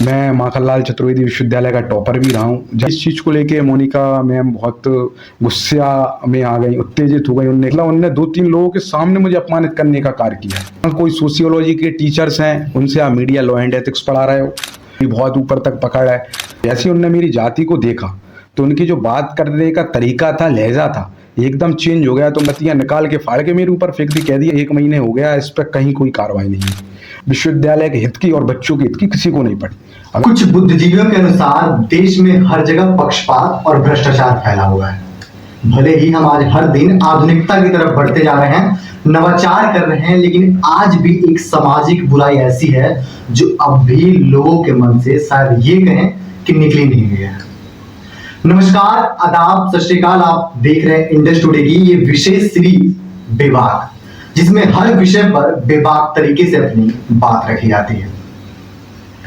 मैं माखनलाल चतुर्वेदी विश्वविद्यालय का टॉपर भी रहा हूँ। इस चीज़ को लेके मोनिका मैम बहुत गुस्सा में आ गई, उत्तेजित हो गई। उनने 2-3 लोगों के सामने मुझे अपमानित करने का कार्य किया। कोई सोशियोलॉजी के टीचर्स हैं, उनसे आप मीडिया लॉ एंड एथिक्स पढ़ा रहे हो, बहुत ऊपर तक पकड़ है। जैसे ही उनने मेरी जाति को देखा तो उनकी जो बात करने का तरीका था, लहजा था, एकदम चेंज हो गया। तो मतियाँ निकाल के फाड़ के मेरे ऊपर फेंक दी, कह दिया 1 महीने हो गया, इस पर कहीं कोई कार्रवाई नहीं है। विश्वविद्यालय के हित की और बच्चों के हित की किसी को नहीं पड़ी। कुछ बुद्धिजीवियों के अनुसार देश में हर जगह पक्षपात और भ्रष्टाचार फैला हुआ है। भले ही हम आज हर दिन आधुनिकता की तरफ बढ़ते जा रहे हैं, नवाचार कर रहे हैं, लेकिन आज भी एक सामाजिक बुराई ऐसी है जो अब भी लोगों के मन से शायद ये कहें कि निकली नहीं हुई है। नमस्कार, आदाब, सत श्री अकाल। आप देख रहे हैं इंडस टुडे की ये विशेष सीरीज बेबाक, जिसमें हर विषय पर बेबाक तरीके से अपनी बात रखी जाती है।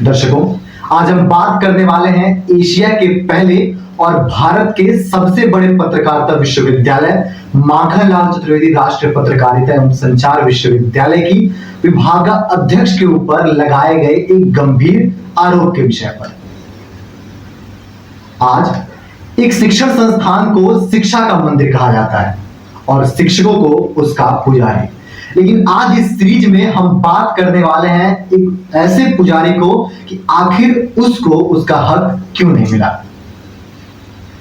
दर्शकों, आज हम बात करने वाले हैं एशिया के पहले और भारत के सबसे बड़े पत्रकारिता विश्वविद्यालय माखनलाल चतुर्वेदी राष्ट्रीय पत्रकारिता एवं संचार विश्वविद्यालय की विभागाध्यक्ष के ऊपर लगाए गए एक गंभीर आरोप के विषय पर। आज एक शिक्षण संस्थान को शिक्षा का मंदिर कहा जाता है और शिक्षकों को उसका पुजारी। लेकिन आज इस सीरीज में हम बात करने वाले हैं एक ऐसे पुजारी को कि आखिर उसको उसका हक क्यों नहीं मिला।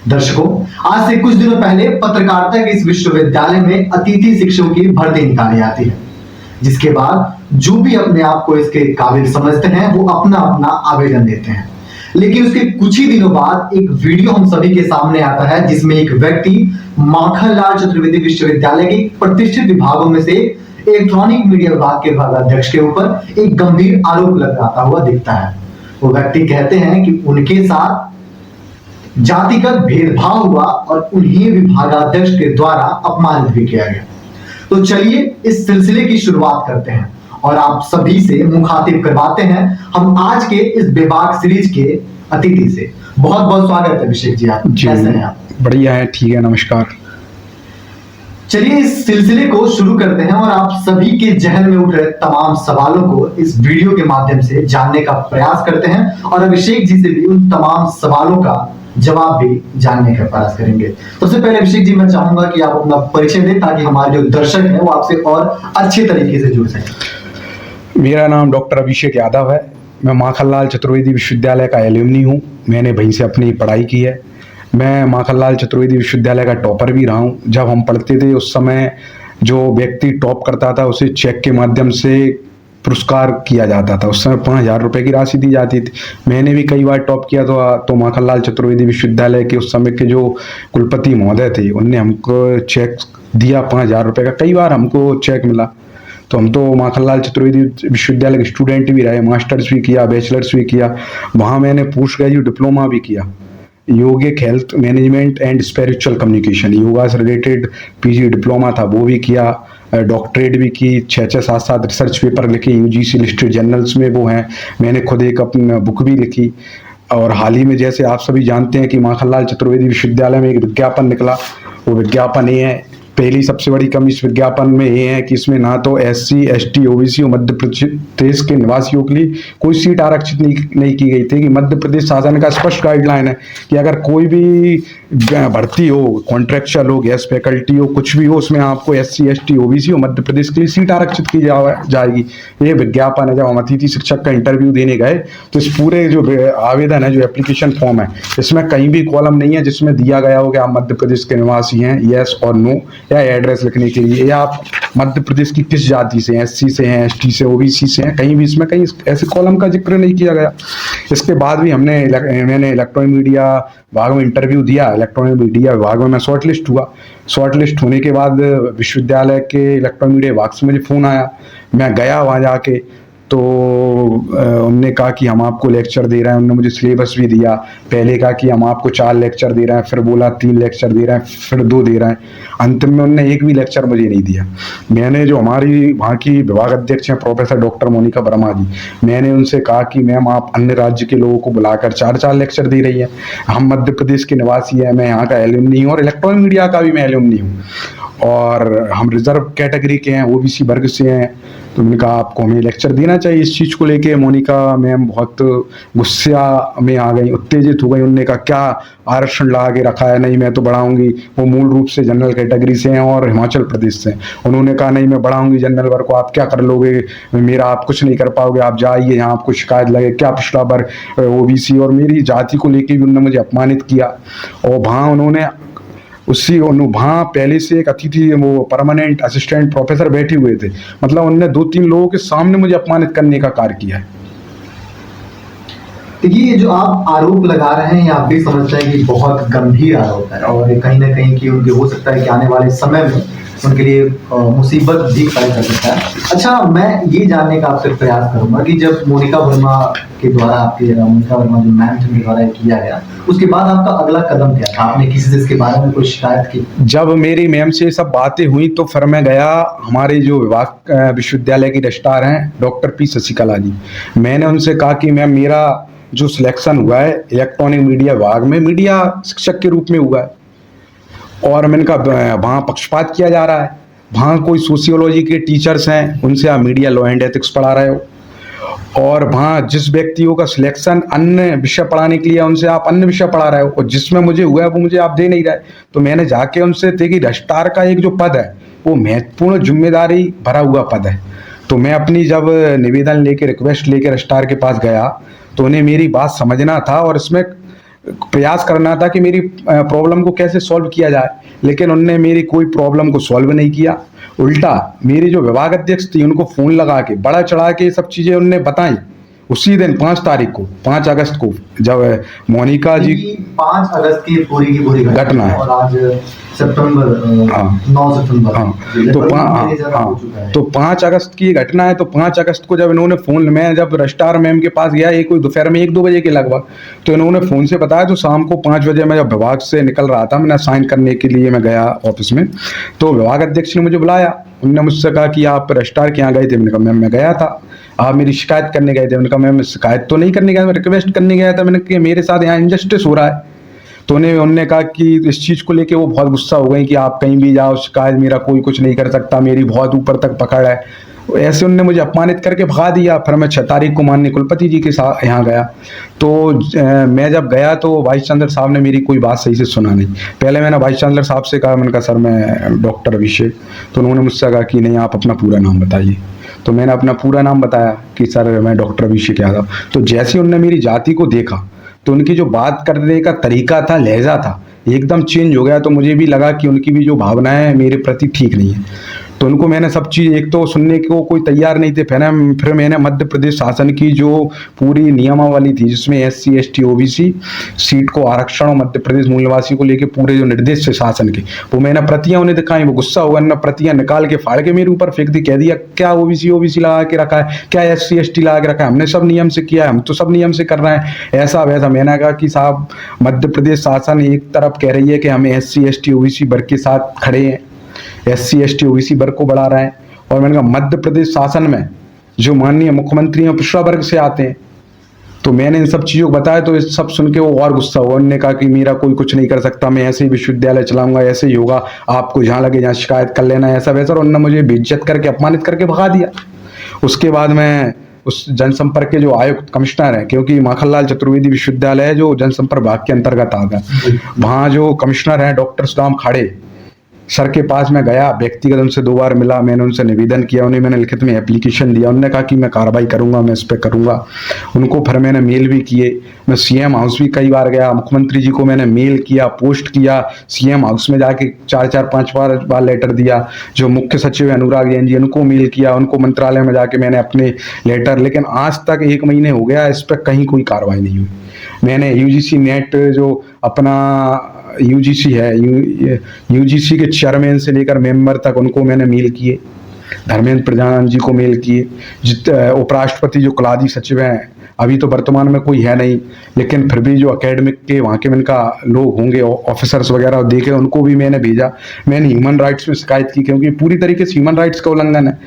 दर्शकों, आज से कुछ दिनों पहले पत्रकारिता के इस विश्वविद्यालय में अतिथि शिक्षकों की भर्ती निकाली जाती है, जिसके बाद जो भी अपने आप को इसके काबिल समझते हैं वो अपना अपना आवेदन देते हैं। लेकिन उसके कुछ ही दिनों बाद एक वीडियो हम सभी के सामने आता है, जिसमें एक व्यक्ति माखनलाल चतुर्वेदी विश्वविद्यालय के प्रतिष्ठित विभागों में से इलेक्ट्रॉनिक मीडिया विभाग के विभागाध्यक्ष के ऊपर एक गंभीर आरोप लगाता हुआ दिखता है। वो व्यक्ति कहते हैं कि उनके साथ जातिगत भेदभाव हुआ और उन्हें विभागाध्यक्ष के द्वारा अपमानित भी किया गया। तो चलिए इस सिलसिले की शुरुआत करते हैं और आप सभी से मुखातिब करवाते हैं हम आज के इस बेबाक सीरीज के अतिथि से। बहुत बहुत स्वागत है अभिषेक जी, आप कैसे हैं? आप बढ़िया है, ठीक है, नमस्कार। चलिए इस सिलसिले को शुरू करते हैं और आप सभी के जहन में उठ रहे तमाम सवालों को इस वीडियो के माध्यम से जानने का प्रयास करते हैं और अभिषेक जी से भी उन तमाम सवालों का जवाब भी जानने का प्रयास करेंगे। सबसे पहले अभिषेक जी, मैं चाहूंगा कि आप अपना परिचय दें ताकि हमारे जो दर्शक हैं वो आपसे और अच्छे तरीके से जुड़ सकें। मेरा नाम डॉक्टर अभिषेक यादव है। मैं माखनलाल चतुर्वेदी विश्वविद्यालय का एल्यूमनी हूँ। मैंने वहीं से अपनी पढ़ाई की है। मैं माखनलाल चतुर्वेदी विश्वविद्यालय का टॉपर भी रहा हूँ। जब हम पढ़ते थे उस समय जो व्यक्ति टॉप करता था उसे चेक के माध्यम से पुरस्कार किया जाता था। उस समय 5,000 रुपये की राशि दी जाती थी। मैंने भी कई बार टॉप किया तो माखनलाल चतुर्वेदी विश्वविद्यालय के उस समय के जो कुलपति महोदय थे उनने हमको चेक दिया 5,000 रुपये का। कई बार हमको चेक मिला। तो हम तो माखनलाल चतुर्वेदी विश्वविद्यालय के स्टूडेंट भी रहे, मास्टर्स भी किया, बैचलर्स भी किया। वहाँ मैंने पोस्ट ग्रेजुएट डिप्लोमा भी किया, yogic health management and spiritual communication, yoga से रिलेटेड पीजी डिप्लोमा था, वो भी किया। डॉक्टरेट भी की, 6-6, 7-7 रिसर्च पेपर लिखे, यूजीसी लिस्टेड जर्नल्स में वो हैं। मैंने खुद एक अपनी बुक भी लिखी। और हाल ही में जैसे आप सभी जानते हैं कि माखनलाल चतुर्वेदी विश्वविद्यालय में एक विज्ञापन निकला। वो विज्ञापन ये है, पहली सबसे बड़ी कमी इस विज्ञापन में ये है कि इसमें ना तो SC, ST, OBC और मध्य प्रदेश के निवासियों के लिए कोई सीट आरक्षित नहीं की गई थी। कि मध्य प्रदेश शासन का स्पष्ट गाइडलाइन है कि अगर कोई भी भर्ती हो, कॉन्ट्रेक्चुअल हो, गेस्ट फैकल्टी हो, कुछ भी हो, उसमें आपको SC, ST, OBC और मध्य प्रदेश के लिए सीट आरक्षित की जाएगी। ये विज्ञापन है। जब हम अतिथि शिक्षक का इंटरव्यू देने गए तो इस पूरे जो आवेदन है, जो एप्लीकेशन फॉर्म है, इसमें कहीं भी कॉलम नहीं है जिसमें दिया गया हो कि आप मध्य प्रदेश के निवासी हैं, येस और नो, या एड्रेस लिखने के लिए, या आप मध्य प्रदेश की किस जाति से हैं, SC से हैं, ST से, OBC से हैं। कहीं भी इसमें कहीं ऐसे कॉलम का जिक्र नहीं किया गया। इसके बाद भी मैंने इलेक्ट्रॉनिक मीडिया विभाग में इंटरव्यू दिया। इलेक्ट्रॉनिक मीडिया विभाग में मैं शॉर्टलिस्ट हुआ। शॉर्टलिस्ट होने के बाद विश्वविद्यालय के इलेक्ट्रॉनिक मीडिया विभाग से मुझे फ़ोन आया। मैं गया वहाँ जाके तो उनने कहा कि हम आपको लेक्चर दे रहे हैं। उन्होंने मुझे सिलेबस भी दिया। पहले कहा कि हम आपको 4 लेक्चर दे रहे हैं, फिर बोला 3 लेक्चर दे रहे हैं, फिर 2 दे रहे हैं। अंतिम में उन्होंने एक भी लेक्चर मुझे नहीं दिया। मैंने जो हमारी वहाँ की विभागाध्यक्ष हैं प्रोफेसर डॉक्टर मोनिका वर्मा जी, मैंने उनसे कहा कि मैम आप अन्य राज्य के लोगों को बुलाकर 4-4 लेक्चर दे रही हैं। हम मध्य प्रदेश के निवासी हैं, मैं यहाँ का एल्यूमनी हूँ और इलेक्ट्रॉनिक मीडिया का भी मैं एल्यूमनी हूँ। और हम रिजर्व कैटेगरी के हैं, ओबीसी वर्ग से हैं। तो मैंने कहा आपको हमें लेक्चर देना चाहिए इस चीज़ को लेके। मोनिका मैम बहुत गुस्सा में आ गई, उत्तेजित हो गई। उन्होंने कहा क्या आरक्षण लगा के रखा है, नहीं मैं तो बढ़ाऊंगी। वो मूल रूप से जनरल कैटेगरी से हैं और हिमाचल प्रदेश से। उन्होंने कहा नहीं मैं बढ़ाऊंगी जनरल वर्ग को, आप क्या कर लोगे, मेरा आप कुछ नहीं कर पाओगे, आप जाइए, यहाँ आपको शिकायत लगे। क्या पिछला वर्ग ओबीसी और मेरी जाति को लेके भी उन्होंने मुझे अपमानित किया। और वहाँ उन्होंने वहाँ पहले से एक अतिथि वो परमानेंट असिस्टेंट प्रोफेसर बैठे हुए थे, मतलब उन्होंने 2-3 लोगों के सामने मुझे अपमानित करने का कार्य किया है। देखिए ये जो आप आरोप लगा रहे हैं, आप भी समझते हैं कि बहुत गंभीर आरोप है और कहीं ना कहीं कि उनके हो सकता है कि आने वाले समय में उनके लिए मुसीबत भी खड़ा कर सकता है। अच्छा, मैं ये जानने का आपसे प्रयास करूंगा कि जब मोनिका वर्मा के द्वारा मोनिका वर्मा जो मैम थे उनके द्वारा ये किया गया, उसके बाद आपका अगला कदम क्या था? आपने किसी से इसके बारे में कोई शिकायत की? जब मेरी मैम से सब बातें हुई तो फिर मैं गया, हमारे जो विभाग विश्वविद्यालय की रजिस्ट्रार हैं डॉक्टर पी शशिकला जी, मैंने उनसे कहा कि मैम मेरा जो सिलेक्शन हुआ है इलेक्ट्रॉनिक मीडिया विभाग में मीडिया शिक्षक के रूप में हुआ है, और मैंने कहा वहाँ पक्षपात किया जा रहा है, वहाँ कोई सोशियोलॉजी के टीचर्स हैं उनसे आप मीडिया लॉ एंड एथिक्स पढ़ा रहे हो, और वहाँ जिस व्यक्तियों का सिलेक्शन अन्य विषय पढ़ाने के लिए उनसे आप अन्य विषय पढ़ा रहे हो, और जिसमें मुझे हुआ है वो मुझे आप दे नहीं रहे। तो मैंने जाके उनसे देखी रजिस्ट्रार का एक जो पद है वो महत्वपूर्ण जिम्मेदारी भरा हुआ पद है। तो मैं अपनी जब निवेदन लेके रिक्वेस्ट लेके रजिस्ट्रार के पास गया तो उन्हें मेरी बात समझना था और इसमें प्रयास करना था कि मेरी प्रॉब्लम को कैसे सॉल्व किया जाए, लेकिन उनने मेरी कोई प्रॉब्लम को सॉल्व नहीं किया। उल्टा मेरी जो विभाग अध्यक्ष थी उनको फोन लगा के बड़ा चढ़ा के सब चीजें उनने बताई। उसी दिन 5 तारीख को 5 अगस्त को जब मोनिका जी 5 अगस्त की पूरी घटना है, और आज सितंबर 9 सितंबर, तो 5 अगस्त की घटना है। तो 5 अगस्त को जब इन्होंने फोन, मैं जब रजिस्ट्रार मैम के पास गया कोई दोपहर में 1-2 बजे के लगभग, तो इन्होंने फोन से बताया। तो शाम को 5 बजे मैं जब विभाग से निकल रहा था, मैंने साइन करने के लिए मैं गया ऑफिस में, तो विभाग अध्यक्ष ने मुझे बुलाया। उन्होंने मुझसे कहा कि आप रजिस्ट्रार के यहाँ गए थे? मैंने कहा मैम मैं गया था। आप मेरी शिकायत करने गए थे? मैंने कहा मैम शिकायत तो नहीं करने गया, मैं रिक्वेस्ट करने गया था। मैंने कहा मेरे साथ यहाँ इनजस्टिस हो रहा है। तो उन्होंने कहा कि इस चीज़ को लेके वो बहुत गुस्सा हो गई कि आप कहीं भी जाओ शिकायत, मेरा कोई कुछ नहीं कर सकता, मेरी बहुत ऊपर तक पकड़ है। ऐसे उन्होंने मुझे अपमानित करके भगा दिया। फिर मैं 6 तारीख को माननीय कुलपति जी के साथ यहाँ गया। तो मैं जब गया तो वाइस चांसलर साहब ने मेरी कोई बात सही से सुना नहीं। पहले मैंने वाइस चांसलर साहब से कहा, मैंने कहा सर मैं डॉक्टर अभिषेक। तो उन्होंने मुझसे कहा कि नहीं आप अपना पूरा नाम बताइए। तो मैंने अपना पूरा नाम बताया कि सर मैं डॉक्टर अभिषेक यादव। तो जैसे उन्होंने मेरी जाति को देखा तो उनकी जो बात करने का तरीका था, लहजा था, एकदम चेंज हो गया। तो मुझे भी लगा कि उनकी भी जो भावनाएं मेरे प्रति ठीक नहीं है। तो उनको मैंने सब चीज़, एक तो सुनने को कोई तैयार नहीं थे, फिर मैंने मध्य प्रदेश शासन की जो पूरी नियमावली थी जिसमें SC ST OBC सीट को आरक्षण और मध्य प्रदेश मूल निवासी को लेके पूरे जो निर्देश थे शासन के, वो मैंने प्रतियां उन्हें दिखाई। वो गुस्सा हुआ, उन्होंने प्रतियां निकाल के फाड़ के मेरे ऊपर फेंक दी। कह दिया क्या OBC लगा के रखा है, क्या SC ST लगा के रखा है, हमने सब नियम से किया है, हम तो सब नियम से कर रहे हैं, ऐसा वैसा। मैंने कहा कि साहब मध्य प्रदेश शासन एक तरफ कह रही है कि हमें SC ST OBC वर्ग के साथ खड़े हैं, SC ST OBC वर्ग को बढ़ा रहे हैं, और मैंने कहा मध्य प्रदेश शासन में जो माननीय मुख्यमंत्री हैं पिछड़ा वर्ग से आते हैं। तो मैंने इन सब चीज़ों को बताया तो इस सब सुन के वो और गुस्सा हुआ। उन्होंने कहा कि मेरा कोई कुछ नहीं कर सकता, मैं ऐसे ही विश्वविद्यालय चलाऊंगा, ऐसे ही होगा, आपको जहाँ लगे जहाँ शिकायत कर लेना, ऐसा वैसा। और उन्होंने मुझे बेइज्जत करके अपमानित करके भगा दिया। उसके बाद मैं उस जनसंपर्क के जो आयुक्त कमिश्नर हैं, क्योंकि माखनलाल चतुर्वेदी विश्वविद्यालय है जो जनसंपर्क विभाग के अंतर्गत आता है, वहाँ जो कमिश्नर हैं डॉक्टर सुदाम खाड़े सर के पास मैं गया, व्यक्तिगत उनसे 2 बार मिला, मैंने उनसे निवेदन किया, उन्हें मैंने लिखित में एप्लीकेशन दिया। उन्होंने कहा कि मैं कार्रवाई करूंगा, मैं इस पर करूंगा। उनको फिर मैंने मेल भी किए, मैं CM हाउस भी कई बार गया, मुख्यमंत्री जी को मैंने मेल किया, पोस्ट किया, CM हाउस में जाके 4-5 बार लेटर दिया। जो मुख्य सचिव है अनुराग जैन जी, उनको मेल किया, उनको मंत्रालय में जाके मैंने अपने लेटर, लेकिन आज तक 1 महीने हो गया इस पर कहीं कोई कार्रवाई नहीं हुई। मैंने UGC नेट जो अपना UGC है, UGC के चेयरमैन से लेकर मेंबर तक उनको मैंने मेल किए, धर्मेंद्र प्रधान जी को मेल किए, उपराष्ट्रपति जो कुलाधी सचिव हैं, अभी तो वर्तमान में कोई है नहीं, लेकिन फिर भी जो एकेडमिक के वहाँ के इनका लोग होंगे ऑफिसर्स वगैरह देखे, उनको भी मैंने भेजा। मैंने ह्यूमन राइट्स में शिकायत की, क्योंकि पूरी तरीके से ह्यूमन राइट्स का उल्लंघन है।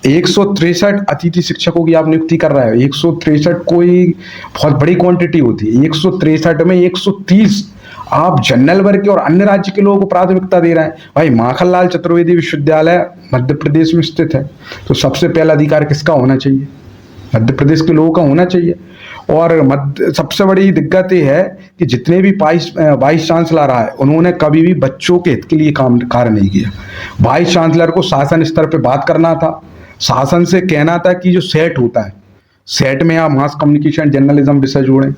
163 अतिथि शिक्षकों की आप नियुक्ति कर रहा है। 163 कोई बहुत बड़ी क्वांटिटी होती है। 163 में 130 आप जनरल वर्ग के और अन्य राज्य के लोगों को प्राथमिकता दे रहे हैं। भाई माखनलाल चतुर्वेदी विश्वविद्यालय मध्य प्रदेश में स्थित है, तो सबसे पहला अधिकार किसका होना चाहिए? मध्य प्रदेश के लोगों का होना चाहिए। और सबसे बड़ी दिक्कत ये है कि जितने भी वाइस चांसलर आए उन्होंने कभी भी बच्चों के हित के लिए कार्य नहीं किया। वाइस चांसलर को शासन स्तर पे बात करना था, शासन से कहना था कि जो सेट होता है, सेट में आप मास कम्युनिकेशन जर्नलिज्म विषय जोड़ें।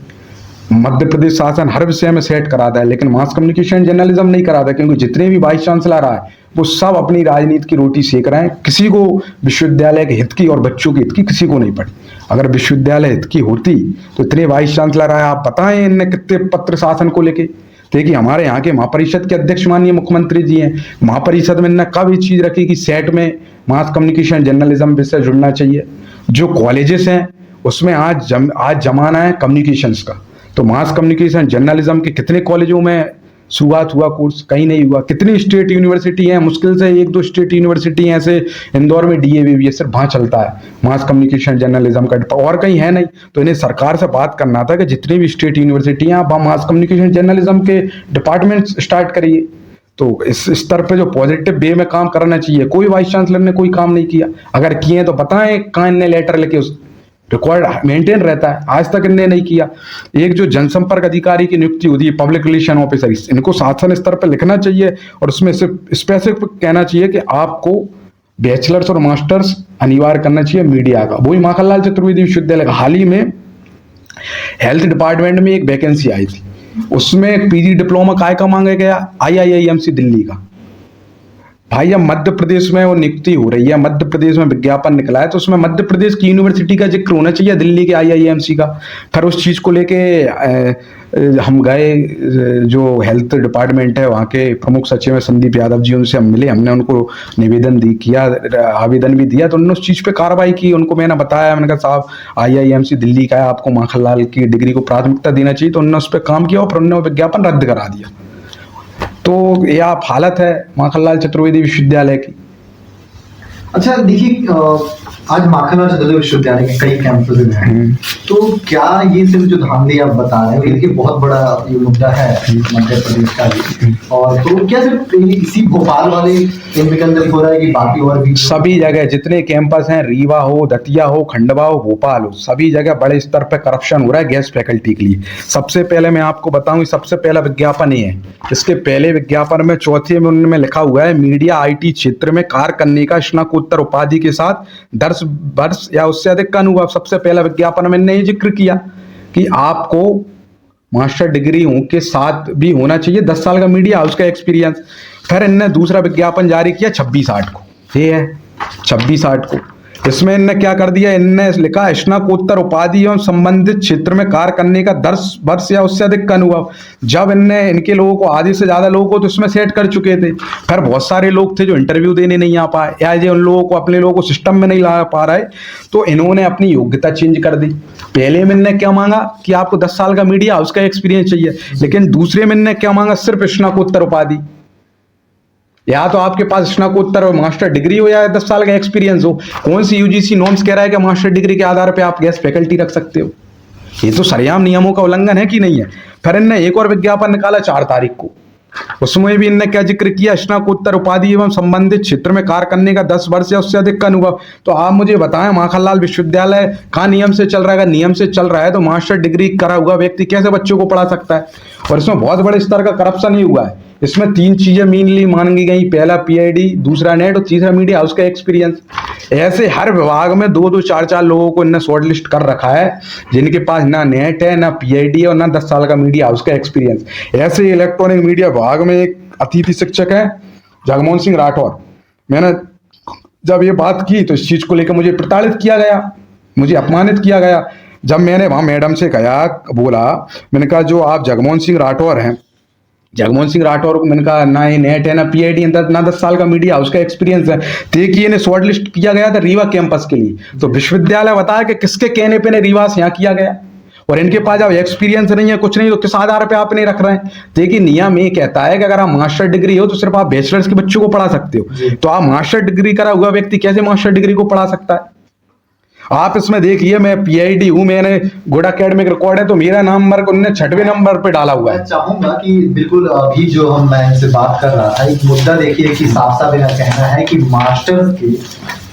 मध्य प्रदेश शासन हर विषय में सेट कराता है, लेकिन मास कम्युनिकेशन जर्नलिज्म नहीं कराता, क्योंकि जितने भी वाइस चांसलर आए वो सब अपनी राजनीति की रोटी सेक रहे हैं। किसी को विश्वविद्यालय के हित की और बच्चों के हित की किसी को नहीं पड़ी। अगर विश्वविद्यालय हित की होती तो इतने वाइस चांसलर आए, आप बताएं इनने कितने पत्र शासन को लेके। देखिए हमारे यहाँ के महापरिषद के अध्यक्ष माननीय मुख्यमंत्री जी हैं, महापरिषद में इन्होंने कब ये चीज रखी कि सेट में मास कम्युनिकेशन जर्नलिज्म विषय जुड़ना चाहिए। जो कॉलेजेस हैं उसमें आज जमाना है कम्युनिकेशंस का, तो मास कम्युनिकेशन जर्नलिज्म के कितने कॉलेजों में शुरुआत हुआ कोर्स? कहीं नहीं हुआ। कितनी स्टेट यूनिवर्सिटी हैं? मुश्किल से 1-2 स्टेट यूनिवर्सिटी हैं, ऐसे इंदौर में DAV है, सिर्फ वहाँ चलता है मास कम्युनिकेशन जर्नलिज्म का, और कहीं है नहीं। तो इन्हें सरकार से बात करना था कि जितनी भी स्टेट यूनिवर्सिटी हैं आप मास कम्युनिकेशन जर्नलिज्म के डिपार्टमेंट स्टार्ट करिए। तो इस स्तर पे जो पॉजिटिव वे में काम करना चाहिए, कोई वाइस चांसलर ने कोई काम नहीं किया। अगर किए तो बताएं कहाँ इनने लेटर लेके उस रिकॉर्ड मेंटेन रहता है, आज तक इनने नहीं किया। एक जो जनसंपर्क अधिकारी की नियुक्ति होती है, पब्लिक रिलेशन ऑफिसर, इनको शासन स्तर पर लिखना चाहिए और उसमें सिर्फ स्पेसिफिक कहना चाहिए कि आपको बैचलर्स और मास्टर्स अनिवार्य करना चाहिए मीडिया का। वही माखनलाल चतुर्वेदी विश्वविद्यालय का हाल ही में हेल्थ डिपार्टमेंट में एक वैकेंसी आई थी, उसमें PG डिप्लोमा काय का मांगा गया? IIMC दिल्ली का। भाई अब मध्य प्रदेश में वो नियुक्ति हो रही है, मध्य प्रदेश में विज्ञापन निकला है, तो उसमें मध्य प्रदेश की यूनिवर्सिटी का जिक्र होना चाहिए, दिल्ली के IIMC का। फिर उस चीज को लेके हम गए, जो हेल्थ डिपार्टमेंट है वहाँ के प्रमुख सचिव है संदीप यादव जी, उनसे हम मिले, हमने उनको निवेदन किया, आवेदन भी दिया, तो उन्होंने उस चीज पे कार्रवाई की। उनको मैंने बताया, मैंने कहा साहब IIMC दिल्ली का है, आपको माखनलाल की डिग्री को प्राथमिकता देना चाहिए, तो उन्होंने उस पर काम किया और फिर उन्होंने विज्ञापन रद्द करा दिया। तो यह आप हालत है माखनलाल चतुर्वेदी विश्वविद्यालय की। अच्छा देखिए, आज माखनलाल चतुर्वेदी विश्वविद्यालय के कई कैंपस हैं, तो क्या ये सिर्फ जो धांधली आप बता रहे हैं, ये बहुत बड़ा ये मुद्दा है मध्य प्रदेश का भी, और तो क्या सिर्फ इसी भोपाल वाले केंद्र के अंदर हो रहा है कि बाकी और भी सभी जगह जितने कैंपस हैं, रीवा हो, दतिया हो, खंडवा हो, भोपाल हो, सभी जगह बड़े स्तर पर करप्शन हो रहा है गेस्ट फैकल्टी के लिए। सबसे पहले मैं आपको बताऊं, सबसे पहला विज्ञापन ये है। इसके पहले विज्ञापन में चौथे में उनमें लिखा हुआ है मीडिया IT क्षेत्र में कार्य करने का स्नातकोत्तर उपाधि के साथ 10 वर्ष या उससे अधिक का अनुभव। सबसे पहला विज्ञापन में मैंने ये जिक्र किया कि आपको मास्टर डिग्री के साथ भी होना चाहिए 10 साल का मीडिया हाउस का एक्सपीरियंस। फिर इनने दूसरा विज्ञापन जारी किया 26/8 को, ये है 26/8 को। इसमें इनने क्या कर दिया, इनने लिखा स्नातकोत्तर उपाधि एवं संबंधित क्षेत्र में कार्य करने का 10 वर्ष या उससे अधिक का अनुभव। जब इनने इनके लोगों को, आधे से ज्यादा लोगों को तो इसमें सेट कर चुके थे, फिर बहुत सारे लोग थे जो इंटरव्यू देने नहीं आ पाए, या जो उन लोगों को अपने लोगों को सिस्टम में नहीं ला पा रहे, तो इन्होंने अपनी योग्यता चेंज कर दी। पहले में इनने क्या मांगा कि आपको 10 साल का मीडिया हाउस का एक्सपीरियंस चाहिए, लेकिन दूसरे में इनने क्या मांगा, सिर्फ स्नातकोत्तर उपाधि। या तो आपके पास स्नातकोत्तर और मास्टर डिग्री हो या 10 साल का एक्सपीरियंस हो। कौन सी UGC नॉर्म्स कह रहा है कि मास्टर डिग्री के आधार पे आप गेस्ट फैकल्टी रख सकते हो? ये तो सरेआम नियमों का उल्लंघन है कि नहीं है। फिर इनने एक और विज्ञापन निकाला 4 तारीख को, उसमें भी इनने क्या जिक्र किया, स्नातकोत्तर उपाधि एवं संबंधित क्षेत्र में कार्य करने का 10 वर्ष या उससे अधिक का अनुभव। तो आप मुझे बताएं, माखनलाल विश्वविद्यालय का नियम से चल रहा है? अगर नियम से चल रहा है तो मास्टर डिग्री करा हुआ व्यक्ति कैसे बच्चों को पढ़ा सकता है? और इसमें बहुत बड़े स्तर का करप्शन ही हुआ है। इसमें 3 चीजें मेनली मांगी गई, पहला PID, दूसरा नेट और तीसरा मीडिया हाउस का एक्सपीरियंस। ऐसे हर विभाग में 2-2, 4-4 लोगों को इन्हें शॉर्ट लिस्ट कर रखा है, जिनके पास ना नेट है, ना PID है और ना 10 साल का मीडिया हाउस का एक्सपीरियंस। ऐसे इलेक्ट्रॉनिक मीडिया विभाग में एक अतिथि शिक्षक है जगमोहन सिंह राठौर। मैंने जब ये बात की तो इस चीज को लेकर मुझे प्रताड़ित किया गया, मुझे अपमानित किया गया। जब मैंने वहां मैडम से कहा, बोला, मैंने कहा जो आप जगमोहन सिंह राठौर हैं, जगमोहन सिंह राठौर को मैंने कहा ना ये नेट है, ना PID, ना 10 साल का मीडिया हाउस का एक्सपीरियंस है। देखिए इन्हें शॉर्ट लिस्ट किया गया था रीवा कैंपस के लिए। तो विश्वविद्यालय बताया कि किसके कहने पे ने रीवा से यहाँ किया गया, और इनके पास जब एक्सपीरियंस नहीं है, कुछ नहीं, तो किस आधार पे आप नहीं रख रहे हैं? देखिए नियम ये कहता है कि अगर आप मास्टर डिग्री हो तो सिर्फ आप बैचलर्स के बच्चों को पढ़ा सकते हो, तो आप मास्टर डिग्री करा हुआ व्यक्ति कैसे मास्टर डिग्री को पढ़ा सकता है? आप इसमें देखिए, मैं पीआईडी हूँ, मैंने गुड एकेडमिक रिकॉर्ड है, तो मेरा नंबर उन्होंने 6वें नंबर पे डाला हुआ मैं है। चाहूंगा कि बिल्कुल अभी जो मैं इनसे बात कर रहा था, एक मुद्दा देखिए कि साफ साफ मेरा कहना है कि मास्टर्स के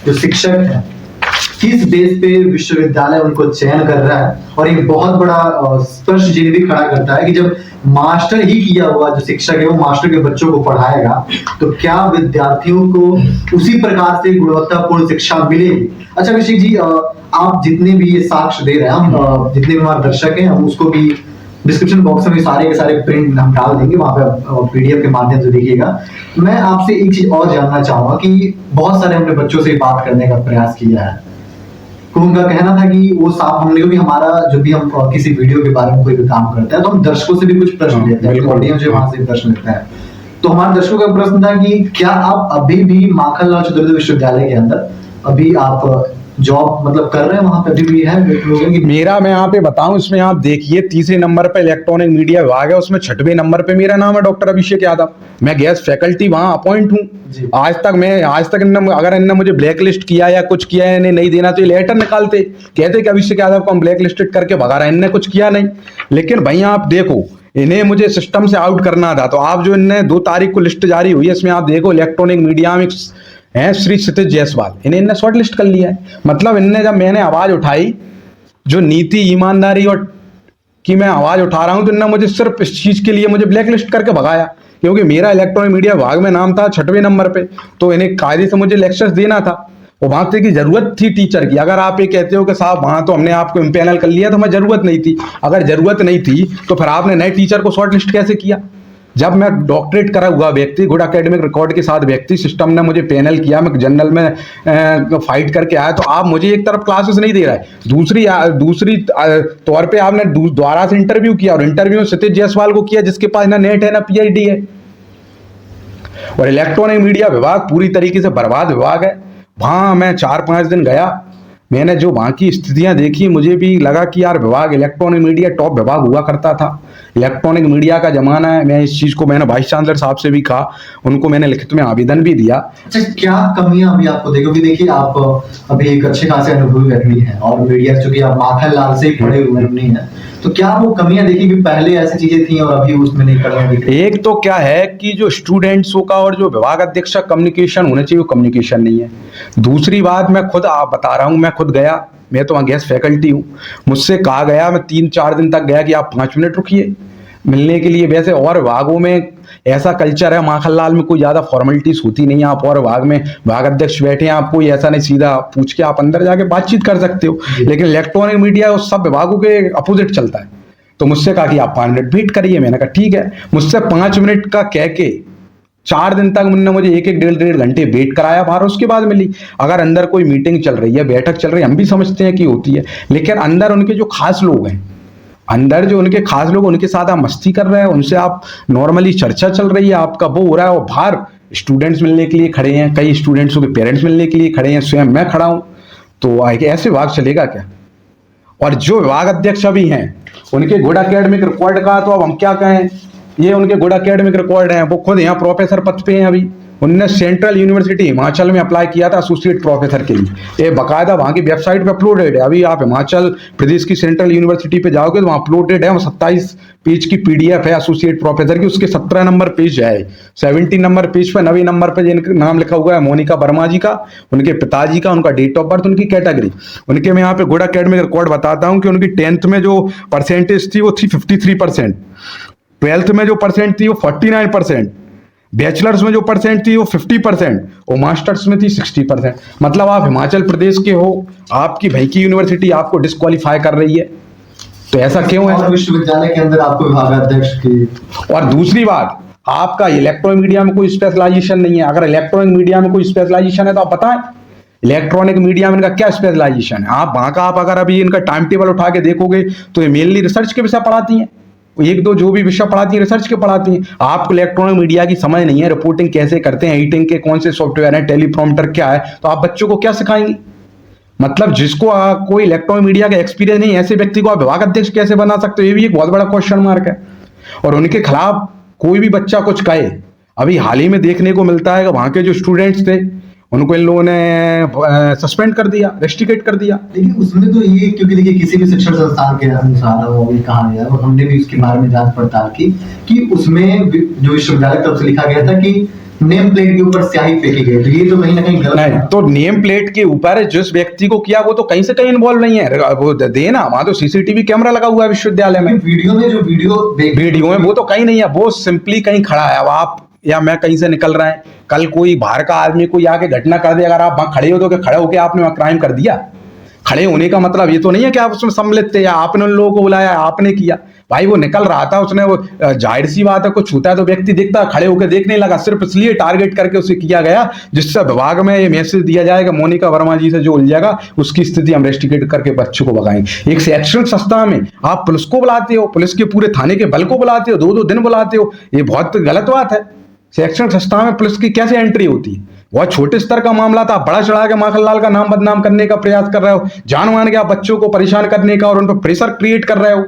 जो शिक्षक हैं किस बेस पे विश्वविद्यालय उनको चयन कर रहा है, और एक बहुत बड़ा स्पष्ट चिन्ह भी खड़ा करता है कि जब मास्टर ही किया हुआ जो शिक्षक है वो मास्टर के बच्चों को पढ़ाएगा तो क्या विद्यार्थियों को उसी प्रकार से गुणवत्तापूर्ण शिक्षा मिलेगी। अच्छा अभिषेक जी, आप जितने भी ये साक्ष्य दे रहे हैं, हम जितने भी हमारे दर्शक हैं हम उसको भी डिस्क्रिप्शन बॉक्स में सारे के सारे प्रिंट हम डाल देंगे, वहां पे पीडीएफ के माध्यम से देखिएगा। मैं आपसे एक चीज और जानना चाहूंगा कि बहुत सारे हमने बच्चों से बात करने का प्रयास किया है, तो उनका कहना था कि वो साफ हमने भी हमारा जो भी हम किसी वीडियो के बारे में कोई भी काम करते हैं तो हम दर्शकों से भी कुछ प्रश्न लेते हैं, ऑडियंस जो वहां से प्रश्न लेते हैं। तो हमारे दर्शकों का प्रश्न था कि क्या आप अभी भी माखनलाल चतुर्वेदी विश्वविद्यालय के अंदर अभी आप जॉब मतलब कर रहे हैं, वहां पे अभी भी है लोगों की? मेरा, मैं यहाँ पे बताऊं, इसमें आप देखिए 30वें नंबर पे इलेक्ट्रॉनिक मीडिया विभाग है, उसमें 6वें नंबर पे मेरा नाम है डॉक्टर अभिषेक यादव। मैं गेस्ट फैकल्टी वहां अपॉइंट हूँ। आज तक अगर इन्होंने मुझे ब्लैक लिस्ट किया या कुछ किया है, इन्हें नहीं देना तो ये लेटर निकालते, कहते कि अभिषेक यादव को हम ब्लैक लिस्टेड करके भगा रहे हैं, इन्होंने कुछ किया नहीं। लेकिन भैया आप देखो, इन्हें मुझे सिस्टम से आउट करना था, तो आप जो इन्हें 2 तारीख को लिस्ट जारी हुई है, इसमें आप देखो इलेक्ट्रॉनिक मीडिया में हैं श्री क्षितिज जायसवाल, इन्हें शॉर्ट लिस्ट कर लिया है। मतलब इनने, जब मैंने आवाज उठाई जो नीति ईमानदारी और कि मैं आवाज उठा रहा हूं, तो इन्होंने मुझे सिर्फ इस चीज के लिए मुझे ब्लैक लिस्ट करके भगाया, क्योंकि मेरा इलेक्ट्रॉनिक मीडिया विभाग में नाम था 6वें नंबर पे, तो इन्हें कायदे से मुझे लेक्चर्स देना था। और वहां से की जरूरत थी टीचर की। अगर आप ये कहते हो कि साहब वहां तो हमने आपको इम्पैनल कर लिया, तो हमें जरूरत नहीं थी। अगर जरूरत नहीं थी तो फिर आपने नए टीचर को शॉर्ट लिस्ट कैसे किया? जब मैं डॉक्टरेट करा हुआ व्यक्ति, गुड एकेडमिक रिकॉर्ड के साथ व्यक्ति, सिस्टम ने मुझे पैनल किया, मैं जनरल में फाइट करके आया, तो आप मुझे एक तरफ क्लासेस नहीं दे रहा है, दूसरी तौर पे आपने दोबारा से इंटरव्यू किया, और इंटरव्यू क्षितिज जायसवाल को किया जिसके पास ना नेट है ना पीआईडी है। और इलेक्ट्रॉनिक मीडिया विभाग पूरी तरीके से बर्बाद विभाग है। वहां मैं 4-5 दिन गया, मैंने जो वहां की स्थितियां देखी, मुझे भी लगा कि यार विभाग, इलेक्ट्रॉनिक मीडिया टॉप विभाग हुआ करता था, इलेक्ट्रॉनिक मीडिया का जमाना है। मैं इस चीज को, मैंने वाइस चांसलर साहब से भी कहा, उनको मैंने लिखित में आवेदन भी दिया। अच्छा, क्या कमियां अभी आपको देखोगे? देखिए आप अभी एक अच्छे खासे अनुभवी व्यक्ति हैं और मीडिया चूंकि आप माखनलाल से ही पढ़े हुए नहीं है, तो क्या वो कमियां देखी कि पहले ऐसी चीजें थी और अभी उसमें नहीं कमियां दिख रही? एक तो क्या है कि जो स्टूडेंट्सों का और जो विभाग अध्यक्ष का कम्युनिकेशन होना चाहिए, वो कम्युनिकेशन नहीं है। दूसरी बात, मैं खुद आप बता रहा हूँ, मैं खुद गया, मैं तो वहाँ गेस्ट फैकल्टी हूँ, मुझसे कहा गया, मैं 3-4 दिन तक गया कि आप 5 मिनट रुकिए मिलने के लिए। वैसे और विभागों में ऐसा कल्चर है, माखनलाल में कोई ज्यादा फॉर्मेलिटीज होती नहीं है। आप और विभाग में विभाग अध्यक्ष बैठे हैं, आप कोई ऐसा नहीं, सीधा पूछ के आप अंदर जाके बातचीत कर सकते हो। लेकिन इलेक्ट्रॉनिक मीडिया उस सब विभागों के अपोजिट चलता है। तो मुझसे कहा कि आप 5 मिनट वेट करिए, मैंने कहा ठीक है। मुझसे 5 मिनट का कह के 4 दिन तक उन्होंने मुझे 1-1 घंटे वेट कराया बाहर, उसके बाद मिली। अगर अंदर कोई मीटिंग चल रही है, बैठक चल रही है, हम भी समझते हैं कि होती है, लेकिन अंदर उनके जो खास लोग हैं, अंदर जो उनके खास लोग, उनके साथ आप मस्ती कर रहे हैं, उनसे आप नॉर्मली चर्चा चल रही है, आपका वो हो रहा है। और बाहर स्टूडेंट्स मिलने के लिए खड़े हैं, कई स्टूडेंट्सों के पेरेंट्स मिलने के लिए खड़े हैं, स्वयं मैं खड़ा हूं, तो ऐसे विभाग चलेगा क्या? और जो विभाग अध्यक्ष अभी हैं, उनके गुड एकेडमिक रिकॉर्ड का तो अब हम क्या कहें, ये उनके गुड एकेडमिक रिकॉर्ड हैं, वो खुद यहाँ प्रोफेसर पद पे हैं। अभी उन्होंने सेंट्रल यूनिवर्सिटी हिमाचल में अप्लाई किया था एसोसिएट प्रोफेसर के लिए, ये बाकायदा वहाँ की वेबसाइट पे अपलोडेड है। अभी आप हिमाचल प्रदेश की सेंट्रल यूनिवर्सिटी पे जाओगे तो वहाँ अपलोडेड है, 27 पेज की पीडीएफ है एसोसिएट प्रोफेसर की, उसके 17 नंबर पेज है। 70 नंबर पेज पे 9 नंबर पे जिनका नाम लिखा हुआ है मोनिका वर्मा जी का, उनके पिताजी का, उनका डेट ऑफ बर्थ, उनकी कैटेगरी, उनके मैं यहाँ पे गुड एकेडमिक रिकॉर्ड बताता हूँ कि उनकी 10th में जो परसेंटेज थी वो थी 53%, 12th में जो परसेंट थी वो 49%, बैचलर्स में जो परसेंट थी वो 50%, और मास्टर्स में थी 60%। मतलब आप हिमाचल प्रदेश के हो, आपकी भाई की यूनिवर्सिटी आपको डिस्क्वालीफाई कर रही है, तो ऐसा क्यों है? और विश्वविद्यालय के अंदर आपको विभागाध्यक्ष की, और दूसरी बात, आपका इलेक्ट्रॉनिक मीडिया में कोई स्पेशलाइजेशन नहीं है। अगर इलेक्ट्रॉनिक मीडिया में कोई स्पेशलाइजेशन है तो आप बताएं, इलेक्ट्रॉनिक मीडिया में इनका क्या स्पेशलाइजेशन है? आप वहां का, आप अगर अभी इनका टाइम टेबल उठा के देखोगे तो ये मेनली रिसर्च के विषय पढ़ाती हैं, 1-2 जो भी विषय पढ़ाती है रिसर्च के पढ़ाती हैं। आपको इलेक्ट्रॉनिक मीडिया की समझ नहीं है, रिपोर्टिंग कैसे करते हैं, एडिटिंग के कौन से सॉफ्टवेयर है, टेलीप्रॉम्प्टर क्या है, तो आप बच्चों को क्या सिखाएंगे? मतलब जिसको कोई इलेक्ट्रॉनिक मीडिया का एक्सपीरियंस नहीं, ऐसे व्यक्ति को आप विभाग अध्यक्ष कैसे बना सकते हो? ये भी एक बहुत बड़ा क्वेश्चन मार्क है। और उनके खिलाफ कोई भी बच्चा कुछ कहे, अभी हाल ही में देखने को मिलता है कि वहां के जो स्टूडेंट्स थे उनको इन लोगों ने सस्पेंड कर दिया, रेस्ट्रिकेट कर दिया। लेकिन उसमें तो ये, क्योंकि देखिए किसी भी शिक्षण संस्थान के अनुसार वो भी कहा गया और हमने भी उसके बारे में जांच पड़ताल की कि उसमें जो विश्वविद्यालय की तरफ से लिखा गया था कि नेम प्लेट के ऊपर स्याही फेंकी गई, तो ये तो कहीं ना कहीं गलत नहीं, है। तो नेम प्लेट के ऊपर जिस व्यक्ति को किया वो तो कहीं से कहीं इन्वॉल्व नहीं है, वो देना, वहां तो सीसीटीवी कैमरा लगा हुआ है विश्वविद्यालय में। वीडियो में जो वीडियो में वो तो कहीं नहीं है, वो सिंपली कहीं खड़ा है। अब आप या मैं कहीं से निकल रहे हैं, कल कोई बाहर का आदमी कोई आके घटना कर दे, अगर आप वहां खड़े हो तो खड़े होकर आपने वहां क्राइम कर दिया। खड़े होने का मतलब ये तो नहीं है कि आप उसमें सम्मिलित थे या आपने उन लोगों को बुलाया, आपने किया। भाई वो निकल रहा था, उसने वो जाहिर सी बात है कुछ छूता है तो व्यक्ति दिखता है, खड़े होकर देखने लगा, सिर्फ इसलिए टारगेट करके उसे किया गया जिससे विभाग में ये मैसेज दिया जाएगा मोनिका वर्मा जी से जो उलझेगा उसकी स्थिति हम रेस्ट्रिकेट करके बच्चों को भगाएंगे। एक शैक्षणिक संस्था में आप पुलिस को बुलाते हो, पुलिस के पूरे थाने के बल को बुलाते हो, 2-2 दिन बुलाते हो, ये बहुत गलत बात है। शैक्षणिक संस्था में पुलिस की कैसे एंट्री होती है? बहुत छोटे स्तर का मामला था, बड़ा चढ़ा के माखनलाल का नाम बदनाम करने का प्रयास कर रहे हो, जान मान के आप बच्चों को परेशान करने का और उन पर प्रेशर क्रिएट कर रहे हो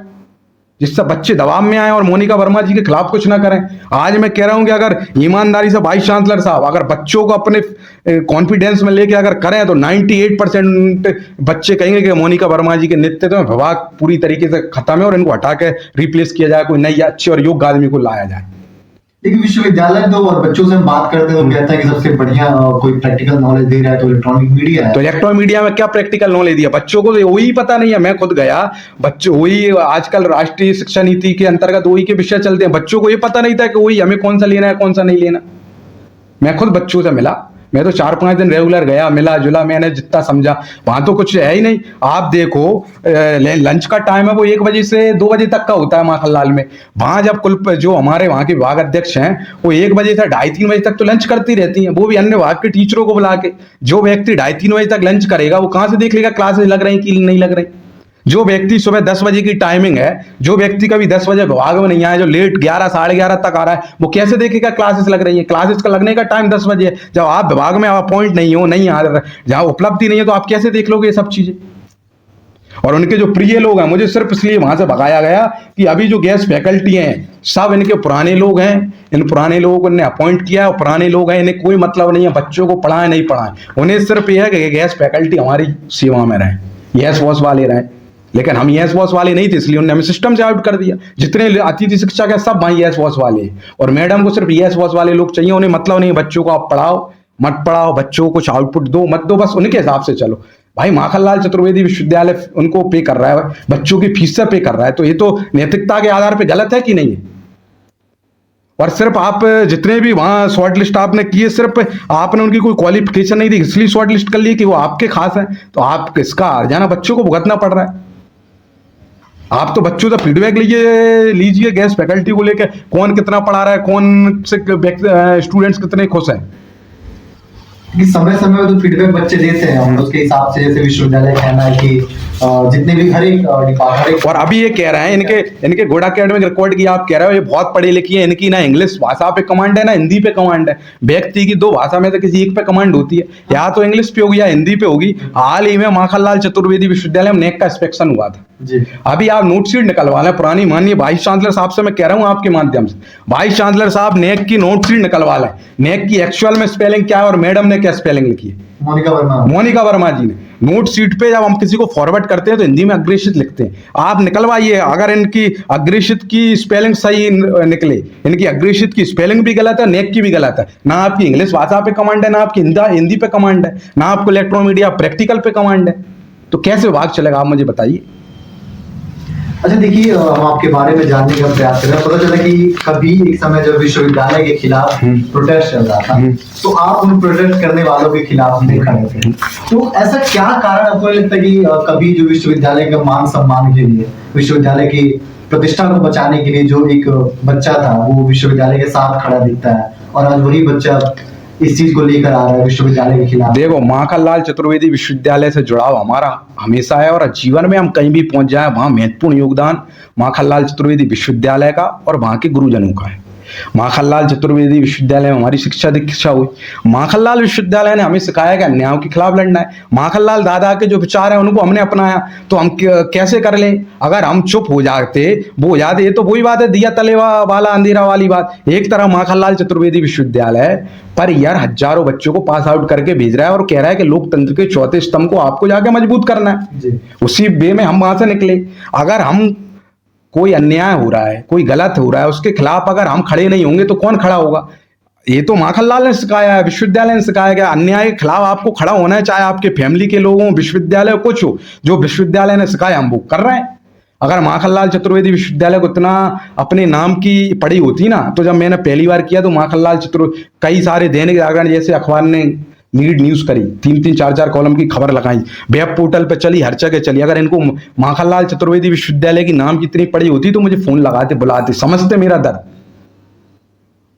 जिससे बच्चे दबाव में आए और मोनिका वर्मा जी के खिलाफ कुछ ना करें। आज मैं कह रहा हूं कि अगर ईमानदारी से वाइस चांसलर साहब अगर बच्चों को अपने कॉन्फिडेंस में लेके अगर करें तो 98% बच्चे कहेंगे कि मोनिका वर्मा जी के नेतृत्व में विभाग पूरी तरीके से खत्म है और इनको हटा के रिप्लेस किया जाए, कोई नई अच्छे और योग्य आदमी को लाया जाए। लेकिन विश्वविद्यालय तो और बच्चों से हम बात करते हैं तो कहता है कि सबसे बढ़िया कोई प्रैक्टिकल नॉलेज दे रहा है तो इलेक्ट्रॉनिक मीडिया है। तो इलेक्ट्रॉनिक मीडिया में क्या प्रैक्टिकल नॉलेज दिया बच्चों को? तो वही पता नहीं है। मैं खुद गया, बच्चों वही आजकल राष्ट्रीय शिक्षा नीति के अंतर्गत वही के विषय चलते हैं, बच्चों को ये पता नहीं था कि वही हमें कौन सा लेना है कौन सा नहीं लेना। मैं खुद बच्चों से मिला, मैं तो 4-5 दिन रेगुलर गया, मिला जुला, मैंने जितना समझा। वहां तो कुछ है ही नहीं। आप देखो लंच का टाइम है वो 1 बजे से 2 बजे तक का होता है माखनलाल में। वहां जब कुल जो हमारे वहां के विभाग अध्यक्ष हैं वो 1 बजे से 2:30-3 बजे तक तो लंच करती रहती हैं, वो भी अन्य विभाग के टीचरों को बुला के। जो व्यक्ति 2:30-3 बजे तक लंच करेगा वो कहां से देख लेगा क्लासेस लग रही कि नहीं लग रही? जो व्यक्ति सुबह 10 बजे की टाइमिंग है, जो व्यक्ति कभी 10 बजे विभाग में नहीं आया, जो लेट 11 साढ़े 11 तक आ रहा है, वो कैसे देखेगा क्लासेस लग रही है? क्लासेस का लगने का टाइम 10 बजे है। जब आप विभाग में अपॉइंट नहीं हो, नहीं आ रहे, जहां उपलब्धि नहीं है, तो आप कैसे देख लोगे ये सब चीजें? और उनके जो प्रिय लोग हैं, मुझे सिर्फ इसलिए वहां से भगाया गया कि अभी जो गेस्ट फैकल्टी हैं सब इनके पुराने लोग हैं, इन पुराने लोगों को इन्हें अपॉइंट किया है और पुराने लोग हैं, इन्हें कोई मतलब नहीं है बच्चों को पढ़ाएं नहीं पढ़ाएं। उन्हें सिर्फ यह है कि गेस्ट फैकल्टी हमारी सेवा में रहे, यस बॉस वाले रहे। लेकिन हम यस बॉस वाले नहीं थे, इसलिए उन्होंने हमें सिस्टम से आउट कर दिया। जितने अतिथि शिक्षा के सब वहां यस बॉस वाले हैं और मैडम को सिर्फ यस बॉस वाले लोग चाहिए। उन्हें मतलब नहीं बच्चों को आप पढ़ाओ मत पढ़ाओ, बच्चों को कुछ आउटपुट दो मत दो, बस उनके हिसाब से चलो। भाई माखनलाल चतुर्वेदी विश्वविद्यालय उनको पे कर रहा है, बच्चों की फीस से पे कर रहा है, तो ये तो नैतिकता के आधार पर गलत है कि नहीं है? और सिर्फ आप जितने भी वहां शॉर्ट लिस्ट आपने किए, सिर्फ आपने उनकी कोई क्वालिफिकेशन नहीं दी, इसलिए शॉर्ट लिस्ट कर ली कि वो आपके खास हैं, तो आप किसका हर्जाना बच्चों को भुगतना पड़ रहा है। आप तो बच्चों से फीडबैक लीजिए गेस्ट फैकल्टी को लेकर, कौन कितना पढ़ा रहा है, कौन से स्टूडेंट्स कितने खुश हैं। समय समय में तो फीडबैक बच्चे देते हैं और उसके हिसाब से जैसे विश्वविद्यालय कहना है कि जितने भी हर एक डिपार्टमेंट। और अभी ये कह रहे हैं इनके गुड एकेडमिक रिकॉर्ड की आप कह रहे हो ये बहुत पढ़ी लिखी है, इनकी ना इंग्लिश भाषा पे कमांड है ना हिंदी पे कमांड है। व्यक्ति की 2 भाषा में से किसी एक पे कमांड होती है, या तो इंग्लिश पे होगी या हिंदी पे होगी। हाल ही में माखनलाल चतुर्वेदी विश्वविद्यालय में नेक का इंस्पेक्शन हुआ था जी। अभी आप नोटशीट निकलवा लें पुरानी, माननीय वाइस चांसलर साहब से मैं कह रहा हूं आपके माध्यम से, वाइस चांसलर साहब नेक की नोटशीट निकलवा लें, नेक की एक्चुअल में स्पेलिंग क्या है और मैडम ने क्या स्पेलिंग लिखी है। मोनिका वर्मा जी ने नोट शीट पे जब हम किसी को फॉरवर्ड करते हैं तो हिंदी में अग्रेषित लिखते हैं, आप निकलवाइए। अगर इनकी अग्रेषित की स्पेलिंग सही निकले, इनकी अग्रेषित की स्पेलिंग भी गलत है, नेक की भी गलत है, ना आपकी इंग्लिश भाषा पे कमांड है, ना आपकी हिंदी पे कमांड है, ना आपको इलेक्ट्रॉनिक मीडिया प्रैक्टिकल पे कमांड है, तो कैसे विभाग चलेगा? आप मुझे बताइए। अच्छा देखिए, हम आपके बारे में जानने का प्रयास कर रहे हैं। पता चला कि कभी एक समय जब विश्वविद्यालय के खिलाफ प्रोटेस्ट चल रहा था तो आप उन प्रोटेस्ट करने वालों के खिलाफ नहीं खड़े थे, तो ऐसा क्या कारण आपको लगता है कि कभी जो विश्वविद्यालय का मान सम्मान के लिए, विश्वविद्यालय की प्रतिष्ठा को बचाने के लिए जो एक बच्चा था वो विश्वविद्यालय के साथ खड़ा दिखता है और आज वही बच्चा इस चीज को लेकर आ रहा है विश्वविद्यालय के खिलाफ? देखो, माखनलाल चतुर्वेदी विश्वविद्यालय से जुड़ाव हमारा हमेशा है और जीवन में हम कहीं भी पहुंच जाए वहां महत्वपूर्ण योगदान माखनलाल चतुर्वेदी विश्वविद्यालय का और वहां के गुरुजनों का है। माखनलाल चतुर्वेदी विश्वविद्यालय में हमारी शिक्षा दीक्षा हुई। माखनलाल विश्वविद्यालय ने हमें सिखाया कि अन्यायों के खिलाफ लड़ना है। माखनलाल दादा के जो विचार हैं उनको हमने अपनाया, तो हम कैसे कर लें? अगर हम चुप हो जाते, वो हो जाते, ये तो वही बात है, दिया तले वाला अंधेरा वाली बात। एक तरह माखनलाल चतुर्वेदी विश्वविद्यालय पर यार हजारों बच्चों को पास आउट करके भेज रहा है और कह रहा है कि लोकतंत्र के चौथे स्तंभ को आपको जाके मजबूत करना है। उसी वे में हम वहां से निकले। अगर हम कोई अन्याय हो रहा है, कोई गलत हो रहा है, उसके खिलाफ अगर हम खड़े नहीं होंगे तो कौन खड़ा होगा? ये तो माखनलाल ने सिखाया है, विश्वविद्यालय ने सिखाया गया। अन्याय के खिलाफ आपको खड़ा होना है, चाहे आपके फैमिली के लोग हों, विश्वविद्यालय कुछ हो। जो विश्वविद्यालय ने सिखाया हम वो कर रहे हैं। अगर माखनलाल चतुर्वेदी विश्वविद्यालय को इतना अपने नाम की पढ़ी होती ना, तो जब मैंने पहली बार किया तो माखनलाल कई सारे दैनिक जागरण जैसे अखबार ने लीड न्यूज करी, 3-3 4-4 कॉलम की खबर लगाई, वेब पोर्टल पे चली, हर जगह चली। अगर इनको माखनलाल चतुर्वेदी विश्वविद्यालय की नाम की इतनी पड़ी होती तो मुझे फोन लगाते, बुलाते, समझते मेरा दर्द।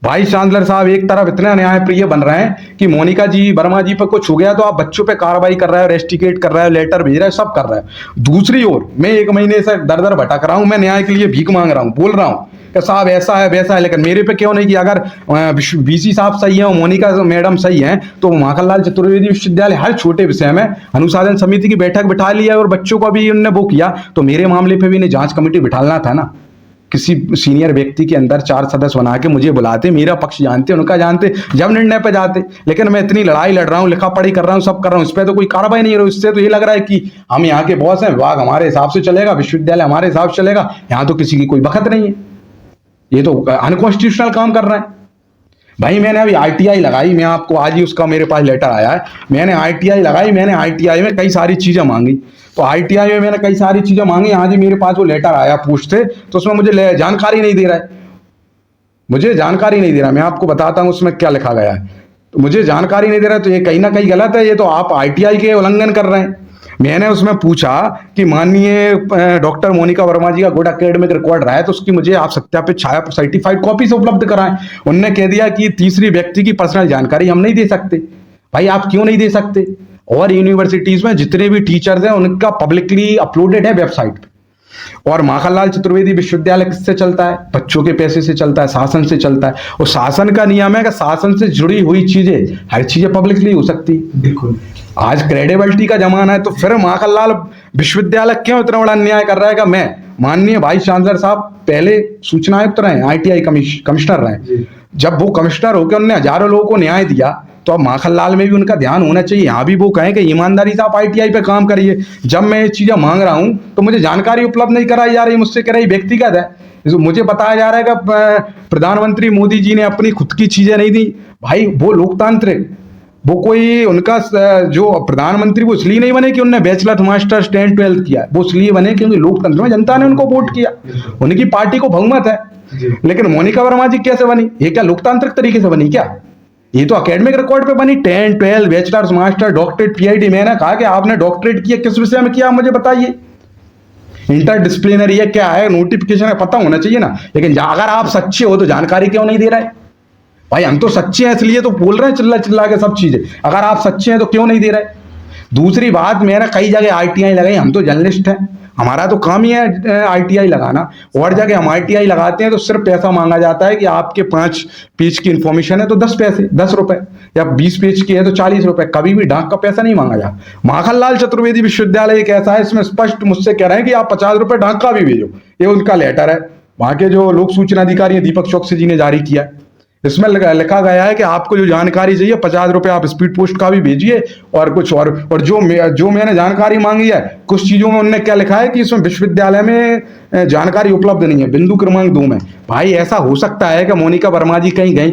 वाइस चांसलर साहब एक तरफ इतना न्यायप्रिय बन रहे हैं कि मोनिका जी वर्मा जी पर कुछ हो गया तो आप बच्चों पे कार्रवाई कर रहे हो, रेस्टिकेट कर रहे हो, लेटर भेज रहे हो, सब कर रहे हो। दूसरी ओर मैं 1 महीने से दर दर भटक रहा हूं, मैं न्याय के लिए भीख मांग रहा हूं, बोल रहा हूं कि साहब ऐसा है वैसा है, लेकिन मेरे पे क्यों नहीं किया? अगर बीसी साहब सही है, मोनिका मैडम सही है, तो माखनलाल चतुर्वेदी विश्वविद्यालय हर छोटे विषय में अनुसाधन समिति की बैठक बिठा लिया और बच्चों को भी उन्होंने वो किया, तो मेरे मामले पे भी इन्हें जांच कमेटी बिठाना था ना। किसी सीनियर व्यक्ति के अंदर 4 सदस्य बना के मुझे बुलाते, मेरा पक्ष जानते, उनका जानते, जब निर्णय पे जाते। लेकिन मैं इतनी लड़ाई लड़ रहा हूँ, लिखा पढ़ी कर रहा हूँ, सब कर रहा हूँ, इस पर तो कोई कार्रवाई नहीं हो रही। इससे तो ये लग रहा है कि हम यहाँ के बॉस हैं, विभाग हमारे हिसाब से चलेगा, विश्वविद्यालय हमारे हिसाब से चलेगा, यहाँ तो किसी की कोई बखत नहीं है। ये तो अनकॉन्स्टिट्यूशनल काम कर रहे हैं। भाई मैंने अभी आईटीआई लगाई, मैं आपको आज ही उसका मेरे पास लेटर आया है। मैंने आईटीआई लगाई, मैंने आईटीआई में कई सारी चीजें मांगी, तो आईटीआई में मैंने कई सारी चीजें मांगी, आज ही मेरे पास वो लेटर आया पोस्ट से, तो उसमें मुझे जानकारी नहीं दे रहा है, मुझे जानकारी नहीं दे रहा। मैं आपको बताता हूं उसमें क्या लिखा गया है, तो मुझे जानकारी नहीं दे रहा है, तो ये कहीं ना कहीं गलत है। ये तो आप आईटीआई के उल्लंघन कर रहे हैं। मैंने उसमें पूछा कि माननीय डॉक्टर मोनिका वर्मा जी का गुड एकेडमिक रिकॉर्ड रहा है तो उसकी मुझे आप सत्यापित छाया सर्टिफाइड कॉपी से उपलब्ध कराएं। उनने कह दिया कि तीसरी व्यक्ति की पर्सनल जानकारी हम नहीं दे सकते। भाई आप क्यों नहीं दे सकते? और यूनिवर्सिटीज में जितने भी टीचर्स हैं उनका पब्लिकली अपलोडेड है वेबसाइट पे। और माखनलाल चतुर्वेदी विश्वविद्यालय किससे चलता है? बच्चों के पैसे से चलता है, शासन से चलता है। और शासन का नियम है कि शासन से जुड़ी हुई चीजें, हर चीजें पब्लिकली हो सकती है। बिल्कुल। आज क्रेडिबिलिटी का जमाना है, तो फिर माखनलाल विश्वविद्यालय क्यों इतना बड़ा अन्याय कर रहा है? कि मैं माननीय वाइस चांसलर साहब पहले सूचना आयुक्त रहे, आईटीआई कमिश्नर रहे, जब वो कमिश्नर होकर उन्होंने हजारों लोगों को न्याय दिया, तो अब माखनलाल में भी उनका ध्यान होना चाहिए। यहाँ भी वो कहें कि ईमानदारी से आप आईटीआई पे काम करिए। जब मैं ये चीजें मांग रहा हूं तो मुझे जानकारी उपलब्ध नहीं कराई जा रही, मुझसे कह रही व्यक्तिगत है। मुझे बताया जा रहा है कि प्रधानमंत्री मोदी जी ने अपनी खुद की चीजें नहीं दी। भाई वो लोकतांत्रिक, वो कोई उनका जो प्रधानमंत्री वो इसलिए नहीं बने कि उन्होंने बैचलर मास्टर्स 10 12 किया, वो इसलिए बने क्योंकि लोकतंत्र में जनता ने उनको वोट किया, उनकी पार्टी को बहुमत है। लेकिन मोनिका वर्मा जी कैसे बनी? ये क्या लोकतांत्रिक तरीके से बनी क्या? ये तो एकेडमिक रिकॉर्ड पे बनी। 10 12 बैचलर्स मास्टर डॉक्टरेट पीएचडी। मैंने कहा कि आपने डॉक्टरेट किया किस विषय में किया, मुझे बताइए। इंटरडिसिप्लिनरी है क्या है, नोटिफिकेशन है, पता होना चाहिए ना। लेकिन अगर आप सच्चे हो तो जानकारी क्यों नहीं दे रहे? भाई हम तो सच्चे हैं इसलिए तो बोल रहे हैं चिल्ला चिल्ला के सब चीजें। अगर आप सच्चे हैं तो क्यों नहीं दे रहे? दूसरी बात, मैंने कई जगह आईटीआई लगाई, हम तो जर्नलिस्ट हैं, हमारा तो काम ही है आईटीआई लगाना। और जगह हम आईटीआई लगाते हैं तो सिर्फ पैसा मांगा जाता है कि आपके 5 पेज की इंफॉर्मेशन है तो 10 पैसे, 10 रुपए, या 20 पेज की है तो 40 रुपए। कभी भी डाक का पैसा नहीं मांगा जा। माखनलाल चतुर्वेदी विश्वविद्यालय एक ऐसा है, इसमें स्पष्ट मुझसे कह रहे हैं कि आप 50 रुपए डाक का भी भेजो। ये उनका लेटर है, वहां के जो लोक सूचना अधिकारी दीपक चौकसी जी ने जारी किया है। इसमें लिखा गया है कि आपको जो जानकारी चाहिए 50 रुपए आप स्पीड पोस्ट का भी भेजिए और कुछ और जो मैंने जानकारी मांगी है, कुछ चीजों में उन्होंने क्या लिखा है कि इसमें विश्वविद्यालय में जानकारी उपलब्ध नहीं है, बिंदु क्रमांक 2 में। भाई ऐसा हो सकता है कि मोनिका वर्मा जी कहीं गई?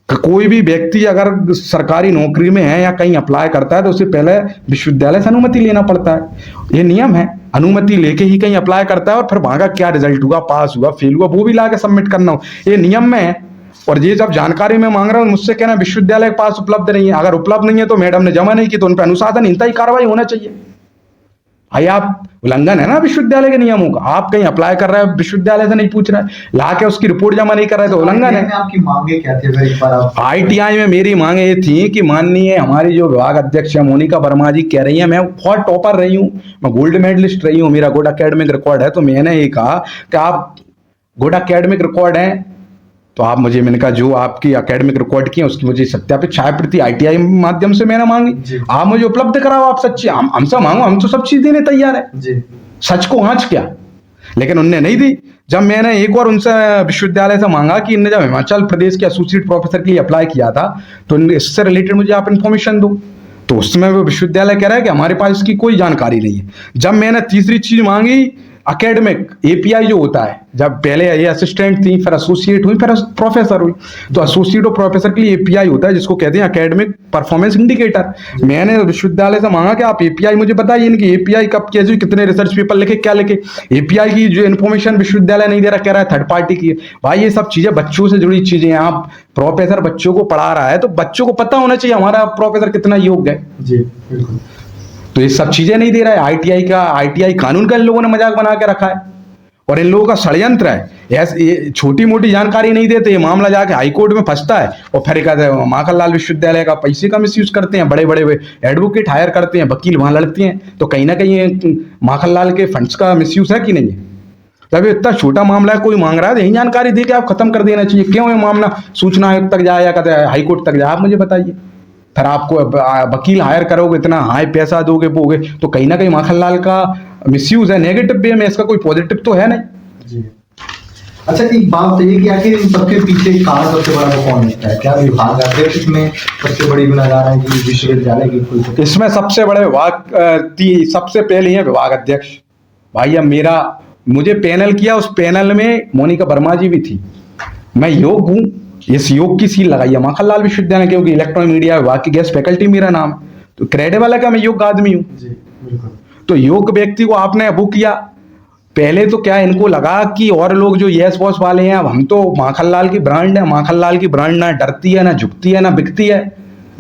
कोई भी व्यक्ति अगर सरकारी नौकरी में है या कहीं अप्लाई करता है तो उससे पहले विश्वविद्यालय से अनुमति लेना पड़ता है, ये नियम है। अनुमति लेके ही कहीं अप्लाई करता है और फिर वहां का क्या रिजल्ट हुआ, पास हुआ फेल हुआ, वो भी ला के सबमिट करना हो, ये नियम में है। और ये जब जानकारी मैं मांग रहा हूँ, मुझसे कहना विश्वविद्यालय के पास उपलब्ध नहीं है। अगर उपलब्ध नहीं है तो मैडम ने जमा नहीं की तो उन पर अनुशासनहीनता की कार्रवाई होना चाहिए। भाई आप उल्लंघन है ना विश्वविद्यालय के नियमों का। आप कहीं अप्लाई कर रहे हैं, विश्वविद्यालय से नहीं पूछ रहे, ला के उसकी रिपोर्ट जमा नहीं कर रहे तो उल्लंघन है। आपकी मांगे क्या थी? अगर एक बार आप आईटीआई में मेरी मांगे ये थी कि माननीय हमारी जो विभाग अध्यक्ष है मोनिका वर्मा जी कह रही है, मैं बहुत टॉपर रही हूँ, मैं गोल्ड मेडलिस्ट रही हूँ, मेरा गुड एकेडमिक रिकॉर्ड है, तो मैंने ये कहा कि आप गुड एकेडमिक रिकॉर्ड है तो आप मुझे, मैंने कहा जो आपकी एकेडमिक रिकॉर्ड की है उसकी मुझे सत्यापित छाया प्रति ITI माध्यम से मैंने मांगी, आप मुझे उपलब्ध कराओ। आप सच्ची हमसे मांगो, हम तो सब चीज देने तैयार है जी। सच को आंच क्या, लेकिन उनने नहीं दी। जब मैंने एक बार उनसे विश्वविद्यालय से मांगा कि इनने जब हिमाचल प्रदेश के एसोसिएट प्रोफेसर के लिए अप्लाई किया था तो इससे रिलेटेड मुझे आप इन्फॉर्मेशन दो, तो उस समय वो विश्वविद्यालय कह रहा है कि हमारे पास इसकी कोई जानकारी नहीं है। जब मैंने तीसरी चीज मांगी एकेडमिक API जो होता है, जब पहले ये असिस्टेंट थी, फिर एसोसिएट हुई, फिर प्रोफेसर हुई, तो एसोसिएट और प्रोफेसर के लिए API होता है जिसको कहते हैं एकेडमिक परफॉर्मेंस इंडिकेटर। मैंने विश्वविद्यालय से मांगा कि आप API मुझे बताइए, इनकी API कब कैसे, कितने रिसर्च पेपर लिखे, क्या लिखे। API की जो इन्फॉर्मेशन विश्वविद्यालय नहीं दे रहा, कह रहा है थर्ड पार्टी की है। भाई ये सब चीजें बच्चों से जुड़ी चीजें हैं, आप प्रोफेसर बच्चों को पढ़ा रहा है तो बच्चों को पता होना चाहिए हमारा प्रोफेसर कितना योग्य है। जी बिल्कुल। तो ये सब चीजें नहीं दे रहा है। ITI कानून का इन लोगों ने मजाक बना के रखा है और इन लोगों का षड्यंत्र है। ये छोटी मोटी जानकारी नहीं देते, ये मामला जाके हाईकोर्ट में फंसता है और फिर कहते हैं माखनलाल विश्वविद्यालय का पैसे का मिसयूज करते हैं, बड़े बड़े एडवोकेट हायर करते हैं, वकील वहां लड़ते हैं। तो कहीं ना कहीं माखनलाल के फंड्स का मिसयूज है कि नहीं है? जब इतना छोटा मामला है, कोई मांग रहा है तो यही जानकारी दे के आप खत्म कर देना चाहिए। क्यों ये मामला सूचना आयोग तक जाए या कहते हैं हाईकोर्ट तक जाए, आप मुझे बताइए। फिर आपको वकील हायर करोगे, इतना हाई पैसा दोगे बोगे, तो कहीं ना कहीं माखनलाल का मिसयूज है नेगेटिव वे में, इसका कोई पॉजिटिव तो है नहीं। जी। अच्छा एक बात तो ये कि आखिर इन सबके पीछे कारण सबसे बड़ा वो कौन लगता है? क्या विभाग अध्यक्ष में सबसे बड़ी गुनाहगार है कि विश्वविद्यालय की कोई? इसमें सबसे बड़े विभाग सबसे पहले है विभाग अध्यक्ष। भाई अब मुझे पैनल किया, उस पैनल में मोनिका वर्मा जी भी थी। मैं योग हूँ, इस योग की सील लगाई है माखनलाल विश्वविद्यालय, क्योंकि इलेक्ट्रॉनिक मीडिया विभाग की गेस्ट फैकल्टी मेरा नाम है, तो क्रेडिबल है कि मैं योग आदमी हूँ। तो योग व्यक्ति को आपने वो किया। पहले तो क्या इनको लगा कि और लोग जो यस बॉस वाले हैं, अब हम तो माखनलाल की ब्रांड है, माखनलाल की ब्रांड ना डरती है, ना झुकती है, ना बिकती है,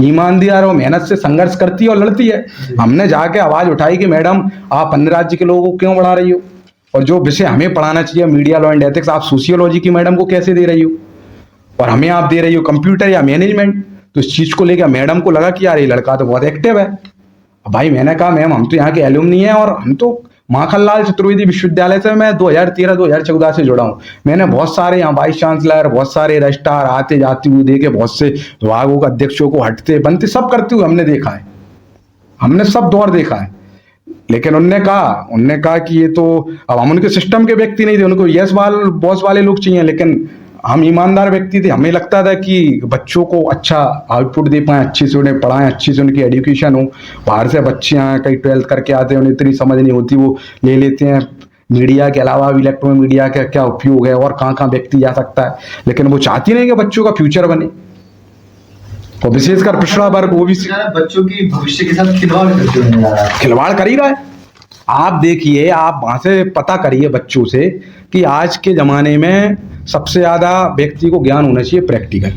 ईमानदार और मेहनत से संघर्ष करती है और लड़ती है। हमने जाके आवाज उठाई कि मैडम आप अन्य राज्य के लोगों को क्यों बढ़ा रही हो, और जो विषय हमें पढ़ाना चाहिए मीडिया लॉ एंड एथिक्स, आप सोशियोलॉजी की मैडम को कैसे दे रही हो और हमें आप दे रही हो कंप्यूटर या मैनेजमेंट। तो इस चीज को लेकर मैडम को लगा कि यार ये लड़का तो बहुत एक्टिव है। भाई मैंने कहा मैम हम तो यहाँ के एल्यूमनी है और हम तो माखनलाल चतुर्वेदी विश्वविद्यालय से मैं 2013-2014 से जुड़ा हूँ। मैंने बहुत सारे यहाँ वाइस चांसलर, बहुत सारे रजिस्ट्रार आते जाते हुए देखे, बहुत से विभागों के अध्यक्षों को हटते बनते सब करते हुए हमने देखा है, हमने सब दौर देखा है। लेकिन उनने कहा कि ये तो अब हम उनके सिस्टम के व्यक्ति नहीं थे, उनको यस बॉस वाले लोग चाहिए। लेकिन हम ईमानदार व्यक्ति थे, हमें लगता था कि बच्चों को अच्छा आउटपुट दे पाएं, अच्छी से उन्हें पढ़ाएं, अच्छी से उनकी एजुकेशन हो। बाहर से बच्चे आए, कई 12th करके आते हैं, उन्हें इतनी समझ नहीं होती, वो ले लेते हैं मीडिया के अलावा भी इलेक्ट्रॉनिक मीडिया का क्या उपयोग है और कहाँ व्यक्ति जा सकता है। लेकिन वो चाहती नहीं कि बच्चों का फ्यूचर बने, और विशेषकर पिछड़ा वर्ग वो भी बच्चों की भविष्य के साथ खिलवाड़ करते हुए नजर आ रहा है। खिलवाड़ कर ही रहा है। आप देखिए, आप वहां से पता करिए बच्चों से कि आज के जमाने में सबसे ज्यादा व्यक्ति को ज्ञान होना चाहिए प्रैक्टिकल।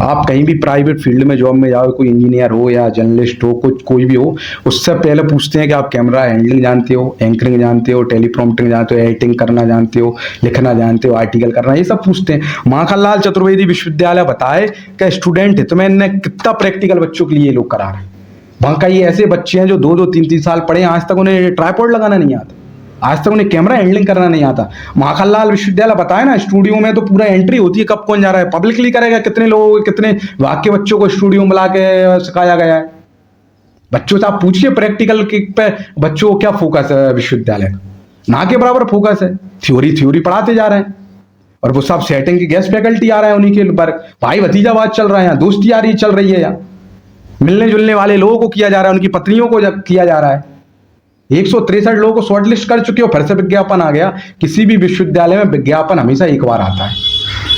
आप कहीं भी प्राइवेट फील्ड में जॉब में जाओ, कोई इंजीनियर हो या जर्नलिस्ट हो, कुछ कोई भी हो, उससे पहले पूछते हैं कि आप कैमरा हैंडलिंग जानते हो, एंकरिंग जानते हो, टेलीप्रॉम्प्टिंग जानते हो, एडिटिंग करना जानते हो, लिखना जानते हो, आर्टिकल करना, ये सब पूछते हैं। माखनलाल चतुर्वेदी विश्वविद्यालय बताए कि स्टूडेंट है तो मैंने कितना प्रैक्टिकल बच्चों के लिए लोग करा रहे हैं। वहाँ कई ऐसे बच्चे हैं जो 2-2, 3-3 साल पढ़े, आज तक उन्हें ट्राइपॉड लगाना नहीं आता, आज तक उन्हें कैमरा हैंडलिंग करना नहीं आता। माखनलाल विश्वविद्यालय बताए ना, स्टूडियो में तो पूरा एंट्री होती है, कब कौन जा रहा है, पब्लिकली करेगा, कितने लोगों कितने भाग के बच्चों को स्टूडियो में ला के सिखाया गया है। बच्चों से आप पूछिए प्रैक्टिकल पे बच्चों को क्या फोकस है विश्वविद्यालय का, ना के बराबर फोकस है। थ्योरी पढ़ाते जा रहे हैं और वो सब सेटिंग की गेस्ट फैकल्टी आ रहा है, उन्हीं के भाई भतीजावाद चल रहा है, यहाँ दोस्ती यारी चल रही है, यहाँ मिलने जुलने वाले लोगों को किया जा रहा है, उनकी पत्नियों को किया जा रहा है। 163 लोगों को शॉर्टलिस्ट कर चुके हो, फिर से विज्ञापन आ गया। किसी भी विश्वविद्यालय में विज्ञापन हमेशा एक बार आता है।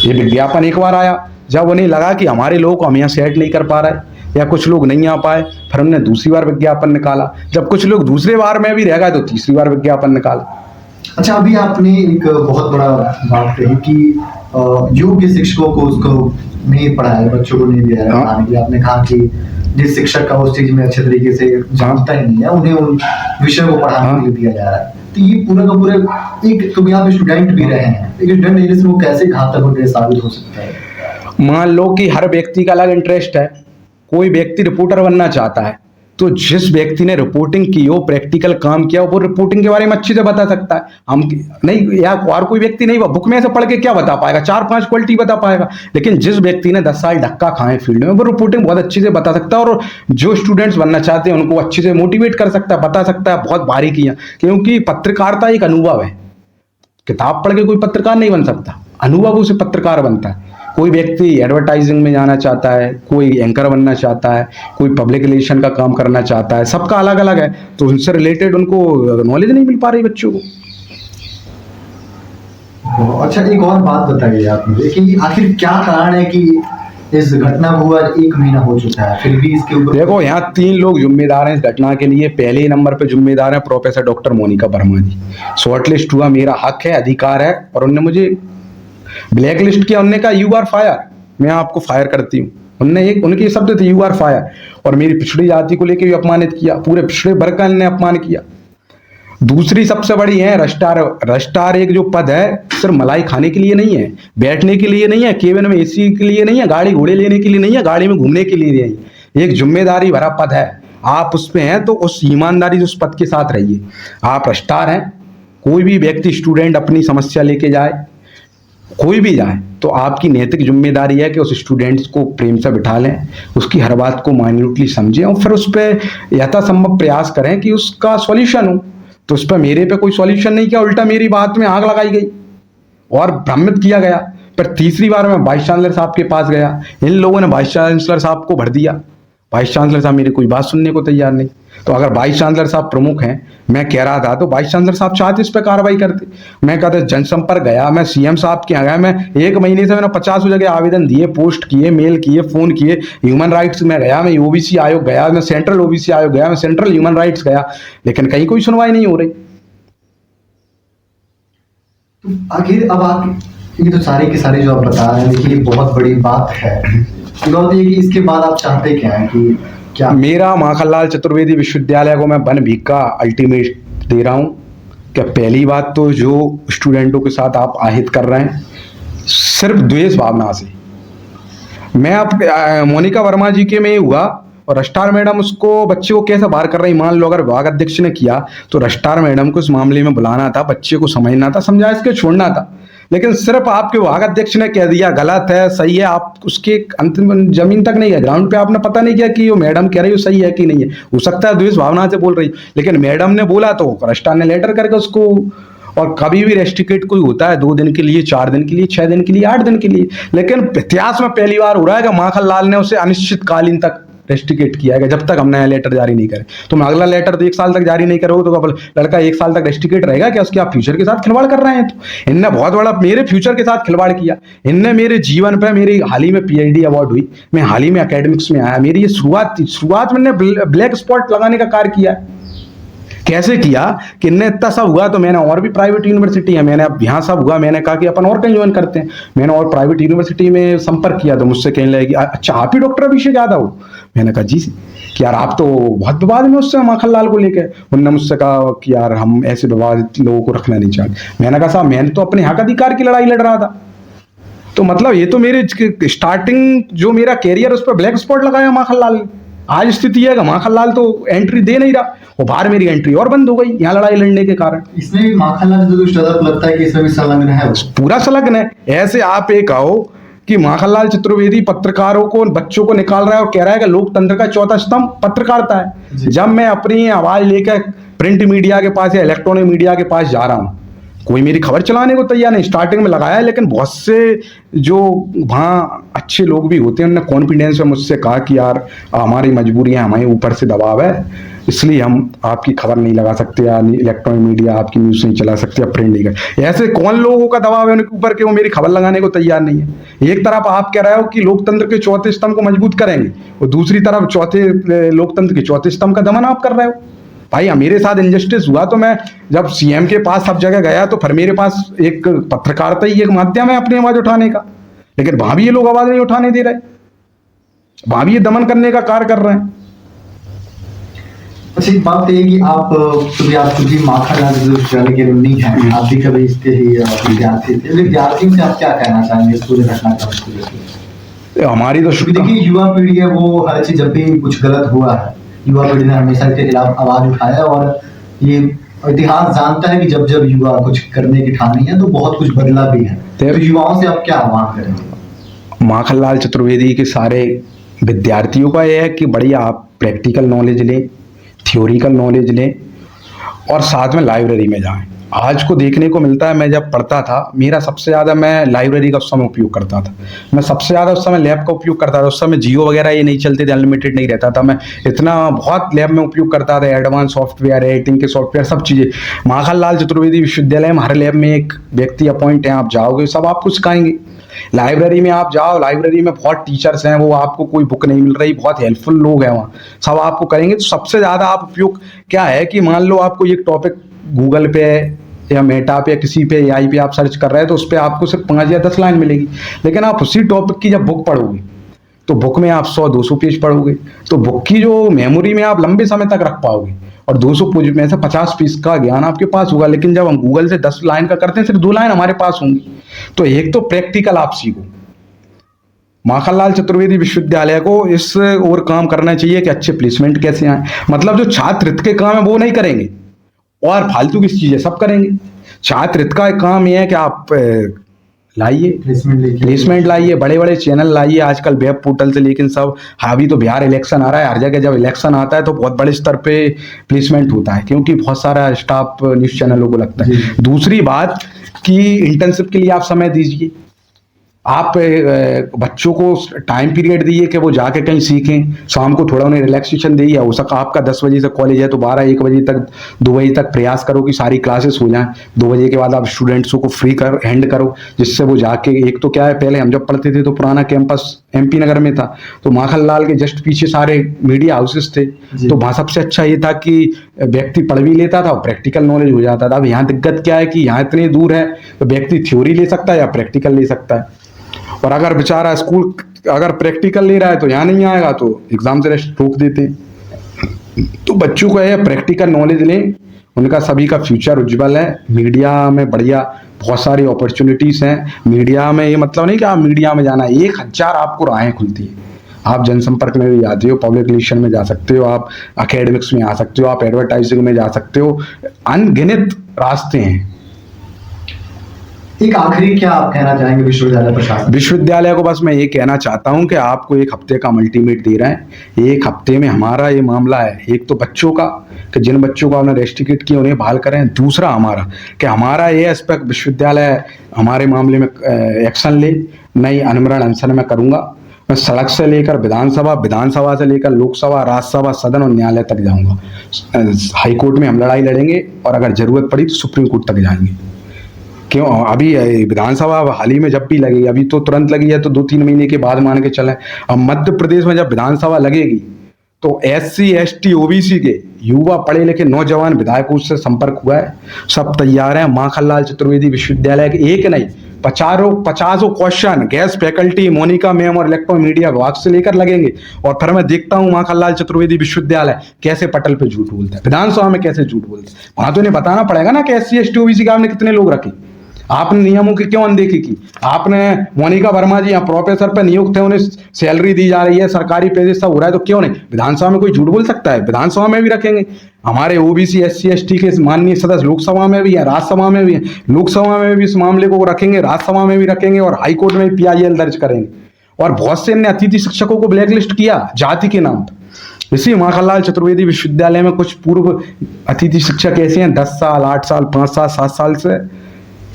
ये विज्ञापन एक बार आया, जब उन्हें लगा कि हमारे लोगों को हम यहाँ सेट नहीं कर पा रहे या कुछ लोग नहीं आ पाए, फिर हमने दूसरी बार विज्ञापन निकाला। जब कुछ लोग दूसरे बार में भी रह गए तो तीसरी बार विज्ञापन निकाला। अच्छा, अभी आपने एक बहुत बड़ा बात कही कि योग्य शिक्षकों को उसको नहीं पढ़ाया, बच्चों को नहीं दिया पढ़ाने के लिए। आपने कहा कि जिस शिक्षक का उस चीज में अच्छे तरीके से जानता ही नहीं है, उन्हें उन विषय को पढ़ाने के लिए दिया जा रहा है। तो ये पूरा का पूरा एक, क्योंकि आप स्टूडेंट भी रहे हैं, एक स्टूडेंट एरिया से वो कैसे घातक होकर साबित हो सकता है? मान लो कि हर व्यक्ति का अलग इंटरेस्ट है। कोई व्यक्ति रिपोर्टर बनना चाहता है, तो जिस व्यक्ति ने रिपोर्टिंग की हो, प्रैक्टिकल काम किया हो, वो रिपोर्टिंग के बारे में अच्छे से बता सकता है। हम नहीं, या और कोई व्यक्ति नहीं, बुक में से पढ़ के क्या बता पाएगा, 4-5 क्वालिटी बता पाएगा। लेकिन जिस व्यक्ति ने 10 साल धक्का खाए फील्ड में, वो रिपोर्टिंग बहुत अच्छे से बता सकता है, और जो स्टूडेंट्स बनना चाहते हैं उनको अच्छे से मोटिवेट कर सकता है, बता सकता है बहुत बारीकियां। क्योंकि पत्रकारिता एक अनुभव है, किताब पढ़ के कोई पत्रकार नहीं बन सकता, अनुभवों से पत्रकार बनता है। कोई व्यक्ति एडवर्टाइजिंग में जाना चाहता है, कोई एंकर बनना चाहता है, कोई पब्लिक रिलेशन का काम करना चाहता है, सबका अलग अलग है, तो उनसे रिलेटेड उनको नॉलेज नहीं मिल पा रही बच्चों को। अच्छा, एक और बात बताइए आप मुझे कि आखिर क्या कारण है कि इस घटना को हुआ 1 महीना हो चुका है, फिर भी इसके ऊपर देखो, यहाँ 3 लोग जिम्मेदार हैं इस घटना के लिए। पहले ही नंबर पे जिम्मेदार है प्रोफेसर डॉक्टर मोनिका वर्मा जी। शॉर्टलिस्ट हुआ, मेरा हक है, अधिकार है, और उनने मुझे ब्लैक लिस्ट किया। उनने कहा यू आर फायर, मैं आपको फायर करती हूँ। उनके शब्द थे यू आर फायर। और मेरी पिछड़ी जाति को लेकर भी अपमानित किया, पूरे पिछड़े वर्ग का ने अपमान किया। दूसरी सबसे बड़ी है रजिस्ट्रार। रजिस्ट्रार एक जो पद है, सिर्फ मलाई खाने के लिए नहीं है, बैठने के लिए नहीं है, केबिन में एसी के लिए नहीं है, गाड़ी घोड़े लेने के लिए नहीं है, गाड़ी में घूमने के लिए नहीं है। एक जिम्मेदारी भरा पद है, आप उस पे हैं तो उस ईमानदारी से उस पद के साथ रहिए। आप रजिस्ट्रार हैं, कोई भी व्यक्ति स्टूडेंट अपनी समस्या लेके जाए, कोई भी जाए, तो आपकी नैतिक जिम्मेदारी है कि उस स्टूडेंट्स को प्रेम से बिठा लें, उसकी हर बात को माइन्यूटली समझें, और फिर उस पर यथासंभव प्रयास करें कि उसका सॉल्यूशन हो। तो उस पर मेरे पे कोई सॉल्यूशन नहीं किया, उल्टा मेरी बात में आग लगाई गई और भ्रमित किया गया। पर तीसरी बार मैं वाइस चांसलर साहब के पास गया, इन लोगों ने वाइस चांसलर साहब को भर दिया। वाइस चांसलर साहब मेरी कोई बात सुनने को तैयार नहीं। तो अगर वाइस चांसलर साहब प्रमुख हैं, मैं कह रहा था, तो वाइस चांसलर साहब चाहते इस पर कार्रवाई करते। मैं कहते जनसंपर्क गया, मैं सीएम साहब के यहाँ गया, मैं 1 महीने से मैंने 50 जगह आवेदन दिए, पोस्ट किए, मेल किए, फोन किए। ह्यूमन राइट्स में गया, मैं ओबीसी आयोग गया, मैं सेंट्रल ओबीसी आयोग गया, मैं सेंट्रल ह्यूमन राइट्स गया, लेकिन कहीं कोई सुनवाई नहीं हो रही। तो आखिर अब आप ये तो सारे के सारे जो आप बता रहे हैं, देखिए ये बहुत बड़ी बात है। एक बात ये कि इसके बाद आप चाहते क्या है कि क्या? मेरा माखनलाल चतुर्वेदी विश्वविद्यालय को मैं वन वीक का अल्टीमेट दे रहा हूँ। क्या पहली बात तो जो स्टूडेंटों के साथ आप आहित कर रहे हैं सिर्फ द्वेष भावना से। मैं आप मोनिका वर्मा जी के में हुआ, और रजिस्ट्रार मैडम उसको बच्चे को कैसे बाहर कर रही। मान लो अगर विभाग अध्यक्ष ने किया तो रजिस्ट्रार मैडम को इस मामले में बुलाना था, बच्चे को समझना था, समझा इसके छोड़ना था। लेकिन सिर्फ आपके विभाग अध्यक्ष ने कह दिया गलत है, सही है, आप उसके अंतिम जमीन तक नहीं गए, ग्राउंड पे आपने पता नहीं किया कि वो मैडम कह रही हो सही है कि नहीं है। हो सकता है द्वेष भावना से बोल रही, लेकिन मैडम ने बोला तो रजिस्ट्रार ने लेटर करके उसको। और कभी भी रेस्ट्रिकेट कोई होता है 2 दिन के लिए, 4 दिन के लिए, 6 दिन के लिए, 8 दिन के लिए, लेकिन इतिहास में पहली बार हो रहा है कि माखनलाल ने उसे अनिश्चितकालीन तक रेस्ट्रिकेट किया है, जब तक हम नया लेटर जारी नहीं करें। तो अगला लेटर तो 1 साल तक जारी नहीं करोगे तो लड़का 1 साल तक रेस्ट्रिकेट रहेगा क्या? उसके आप फ्यूचर के साथ खिलवाड़ कर रहे हैं। तो इनने बहुत बड़ा मेरे फ्यूचर के साथ खिलवाड़ किया। इनने मेरे जीवन पे, मेरी हाल ही में पीएचडी अवार्ड हुई, मैं हाल ही में एकेडमिक्स में आया, मेरी ये शुरुआत में ब्लैक स्पॉट लगाने का कार्य किया है। कैसे किया कि इनने इतना सब हुआ तो मैंने और भी प्राइवेट यूनिवर्सिटी है, मैंने अब यहाँ सब हुआ, मैंने कहा कि अपन और कहीं ज्वाइन करते हैं। मैंने और प्राइवेट यूनिवर्सिटी में संपर्क किया तो मुझसे कहने लगे अच्छा आप ही डॉक्टर अभिषेक यादव हो। मैंने कहा जी कि यार आप तो बहुत विवाद में उससे माखनलाल को लेकर। उन्होंने मुझसे कहा कि यार हम ऐसे विवादित लोगों को रखना नहीं चाहते। मैंने कहा साहब मैंने तो अपने हक अधिकार की लड़ाई लड़ रहा था। तो मतलब ये तो मेरे स्टार्टिंग जो मेरा कैरियर उस पर ब्लैक स्पॉट लगाया माखनलाल ने। आज स्थिति है कि माखनलाल तो एंट्री दे नहीं रहा, और बाहर मेरी एंट्री और बंद हो गई यहाँ लड़ाई लड़ने के कारण। इसमें भी माखनलाल से कुछ लगता है कि इसमें भी संलग्न है, पूरा संलग्न है। ऐसे आप एक कहो कि माखनलाल चतुर्वेदी पत्रकारों को, बच्चों को निकाल रहा है और कह रहा है कि लोकतंत्र का चौथा स्तंभ पत्रकारिता है। जब मैं अपनी आवाज लेकर प्रिंट मीडिया के पास या इलेक्ट्रॉनिक मीडिया के पास जा रहा हूँ, कोई मेरी खबर चलाने को तैयार नहीं। स्टार्टिंग में लगाया, लेकिन बहुत से जो वहाँ अच्छे लोग भी होते हैं उन्होंने कॉन्फिडेंस में मुझसे कहा कि यार हमारी मजबूरी है, हमारे ऊपर से दबाव है, इसलिए हम आपकी खबर नहीं लगा सकते, या इलेक्ट्रॉनिक मीडिया आपकी न्यूज़ नहीं चला सकते, या प्रिंट नहीं कर। ऐसे कौन लोगों का दबाव है उनके ऊपर कि वो मेरी खबर लगाने को तैयार नहीं है। एक तरफ आप कह रहे हो कि लोकतंत्र के चौथे स्तंभ को मजबूत करेंगे, और दूसरी तरफ लोकतंत्र के चौथे स्तंभ का दमन आप कर रहे हो। भाई मेरे साथ इंजस्टिस हुआ तो मैं जब सीएम के पास सब जगह गया तो फिर मेरे पास एक पत्रकारिता ही एक माध्यम है अपनी आवाज उठाने का, लेकिन वहां भी ये लोग आवाज नहीं उठाने दे रहे, वहां भी ये दमन करने का कार्य कर रहे हैं। अच्छा एक बात है कि आप चूंकि माखनलाल विश्वविद्यालय के अलुमनी हैं, आप भी कभी इसके ही विद्यार्थी थे, विद्यार्थियों से आप क्या कहना चाहेंगे इस पूरे घटनाक्रम को लेकर? हमारी तो देखिए युवा पीढ़ी है, वो हर चीज जब भी कुछ गलत हुआ है युवा पीढ़ी ने हमेशा इसके खिलाफ आवाज उठाया है, और ये इतिहास जानता है कि जब जब युवा कुछ करने की ठानी है तो बहुत कुछ बदला भी है। तो युवाओं से आप क्या आह्वान करेंगे? माखनलाल चतुर्वेदी के सारे विद्यार्थियों का यह है कि बढ़िया आप प्रैक्टिकल नॉलेज लें, थ्योरिकल नॉलेज लें और साथ में लाइब्रेरी में जाएं। आज को देखने को मिलता है, मैं जब पढ़ता था मेरा सबसे ज़्यादा मैं लाइब्रेरी का उस समय उपयोग करता था। मैं सबसे ज़्यादा उस समय लैब का उपयोग करता था। उस समय जियो वगैरह ये नहीं चलते थे, अनलिमिटेड नहीं रहता था। मैं इतना बहुत लैब में उपयोग करता था, एडवांस सॉफ्टवेयर, एडिटिंग के सॉफ्टवेयर, सब चीज़ें। माखनलाल चतुर्वेदी विश्वविद्यालय में हर लैब में एक व्यक्ति अपॉइंट है, आप जाओगे सब आपको सिखाएंगे। लाइब्रेरी में आप जाओ, लाइब्रेरी में बहुत टीचर्स हैं, वो आपको कोई बुक नहीं मिल रही, बहुत हेल्पफुल लोग हैं वहाँ, सब आपको करेंगे। तो सबसे ज़्यादा आप उपयोग क्या है कि मान लो आपको एक टॉपिक गूगल पे या मेटा पे या किसी पे एआई पे आप सर्च कर रहे हैं तो उस पर आपको सिर्फ 5 या 10 लाइन मिलेगी। लेकिन आप उसी टॉपिक की जब बुक पढ़ोगे तो बुक में आप 100-200 पेज पढ़ोगे, तो बुक की जो मेमोरी में आप लंबे समय तक रख पाओगे और 200 पेज में से 50 पेज का ज्ञान आपके पास होगा। लेकिन जब हम गूगल से 10 लाइन का करते हैं, सिर्फ 2 लाइन हमारे पास होंगी। तो एक तो प्रैक्टिकल आप सीखो। माखनलाल चतुर्वेदी विश्वविद्यालय को इस ओर काम करना चाहिए कि अच्छे प्लेसमेंट कैसे आए। मतलब जो छात्र हित के काम है वो नहीं करेंगे और फालतू की चीजें सब करेंगे। छात्र हित का काम यह है कि आप लाइए प्लेसमेंट लाइए, बड़े बड़े चैनल लाइए, आजकल वेब पोर्टल से। लेकिन सब अभी तो बिहार इलेक्शन आ रहा है, हर जगह जब इलेक्शन आता है तो बहुत बड़े स्तर पे प्लेसमेंट होता है, क्योंकि बहुत सारा स्टाफ न्यूज चैनलों को लगता है। दूसरी बात कि इंटर्नशिप के लिए आप समय दीजिए। आप बच्चों को टाइम पीरियड दीजिए कि वो जाके कहीं सीखें, शाम को थोड़ा उन्हें रिलैक्सेशन दीजिए। हो सका आपका 10 बजे से कॉलेज है तो 12-1 बजे तक, 2 बजे तक प्रयास करो कि सारी क्लासेस हो जाएं। 2 बजे के बाद आप स्टूडेंट्सों को फ्री हैंड करो, जिससे वो जाके, एक तो क्या है, पहले हम जब पढ़ते थे तो पुराना कैंपस MP नगर में था, तो माखनलाल के जस्ट पीछे सारे मीडिया हाउसेस थे, तो वहाँ सबसे अच्छा ये था कि व्यक्ति पढ़ भी लेता था और प्रैक्टिकल नॉलेज हो जाता था। अब यहाँ दिक्कत क्या है कि यहाँ इतनी दूर है तो व्यक्ति थ्योरी ले सकता है या प्रैक्टिकल ले सकता है। और अगर बेचारा स्कूल अगर प्रैक्टिकल ले रहा है तो यहाँ नहीं आएगा तो एग्जाम से रोक देते हैं। तो बच्चों को यह प्रैक्टिकल नॉलेज लें, उनका सभी का फ्यूचर उज्जवल है। मीडिया में बढ़िया बहुत सारी अपॉर्चुनिटीज हैं। मीडिया में ये मतलब नहीं कि आप मीडिया में जाना है, 1000 आपको राहें खुलती है। आप जनसंपर्क में भी जाते हो, पब्लिक रिलेशन में जा सकते हो, आप अकेडमिक्स में आ सकते हो, आप एडवर्टाइजिंग में जा सकते हो, अनगिनत रास्ते हैं। एक आखिरी क्या आप कहना चाहेंगे विश्वविद्यालय प्रशासन? विश्वविद्यालय को बस मैं ये कहना चाहता हूँ कि आपको 1 हफ्ते का अल्टीमेट दे रहे हैं। 1 हफ्ते में हमारा ये मामला है, एक तो बच्चों का कि जिन बच्चों का उन्हें रेस्ट्रिकेट किया उन्हें बहाल करें। दूसरा हमारा कि हमारा ये एस्पेक्ट विश्वविद्यालय हमारे मामले में एक्शन ले। नहीं अनमरण अनशन में करूँगा। मैं सड़क से लेकर विधानसभा, विधानसभा से लेकर लोकसभा, राज्यसभा, सदन और न्यायालय तक जाऊँगा। हाई कोर्ट में हम लड़ाई लड़ेंगे और अगर जरूरत पड़ी तो सुप्रीम कोर्ट तक जाएंगे। क्यों? अभी विधानसभा हाल ही में जब भी लगेगी, अभी तो तुरंत लगी है तो 2-3 महीने के बाद मान के चलें। अब मध्य प्रदेश में जब विधानसभा लगेगी तो SC ST OBC के युवा पढ़े लिखे नौजवान विधायकों से संपर्क हुआ है, सब तैयार हैं। माखनलाल चतुर्वेदी विश्वविद्यालय के एक नहीं 50 question guest faculty, Monica ma'am और इलेक्ट्रॉनिक मीडिया विभाग से लेकर लगेंगे। और फिर मैं देखता हूँ माखनलाल चतुर्वेदी विश्वविद्यालय कैसे पटल पे झूठ बोलता है, विधानसभा में कैसे झूठ बोलता है। वहां तो इन्हें बताना पड़ेगा ना कि SC ST OBC के आपने कितने लोग रखे, आपने नियमों की क्यों अनदेखी की। आपने मोनिका वर्मा जी यहाँ प्रोफेसर पर नियुक्त है, उन्हें सैलरी दी जा रही है, सरकारी पेज सब हो रहा है, तो क्यों नहीं विधानसभा में कोई झूठ बोल सकता है? विधानसभा में भी रखेंगे। हमारे OBC SC ST के माननीय सदस्य लोकसभा में भी है, राज्यसभा में भी है। लोकसभा में भी इस मामले को रखेंगे, राज्यसभा में भी रखेंगे और हाईकोर्ट में भी PIL दर्ज करेंगे। और बहुत से अन्य अतिथि शिक्षकों को ब्लैकलिस्ट किया जाति के नाम पर। इसी माखनलाल चतुर्वेदी विश्वविद्यालय में कुछ पूर्व अतिथि शिक्षक ऐसे हैं 10 साल, 8 साल, 5 साल, 7 साल से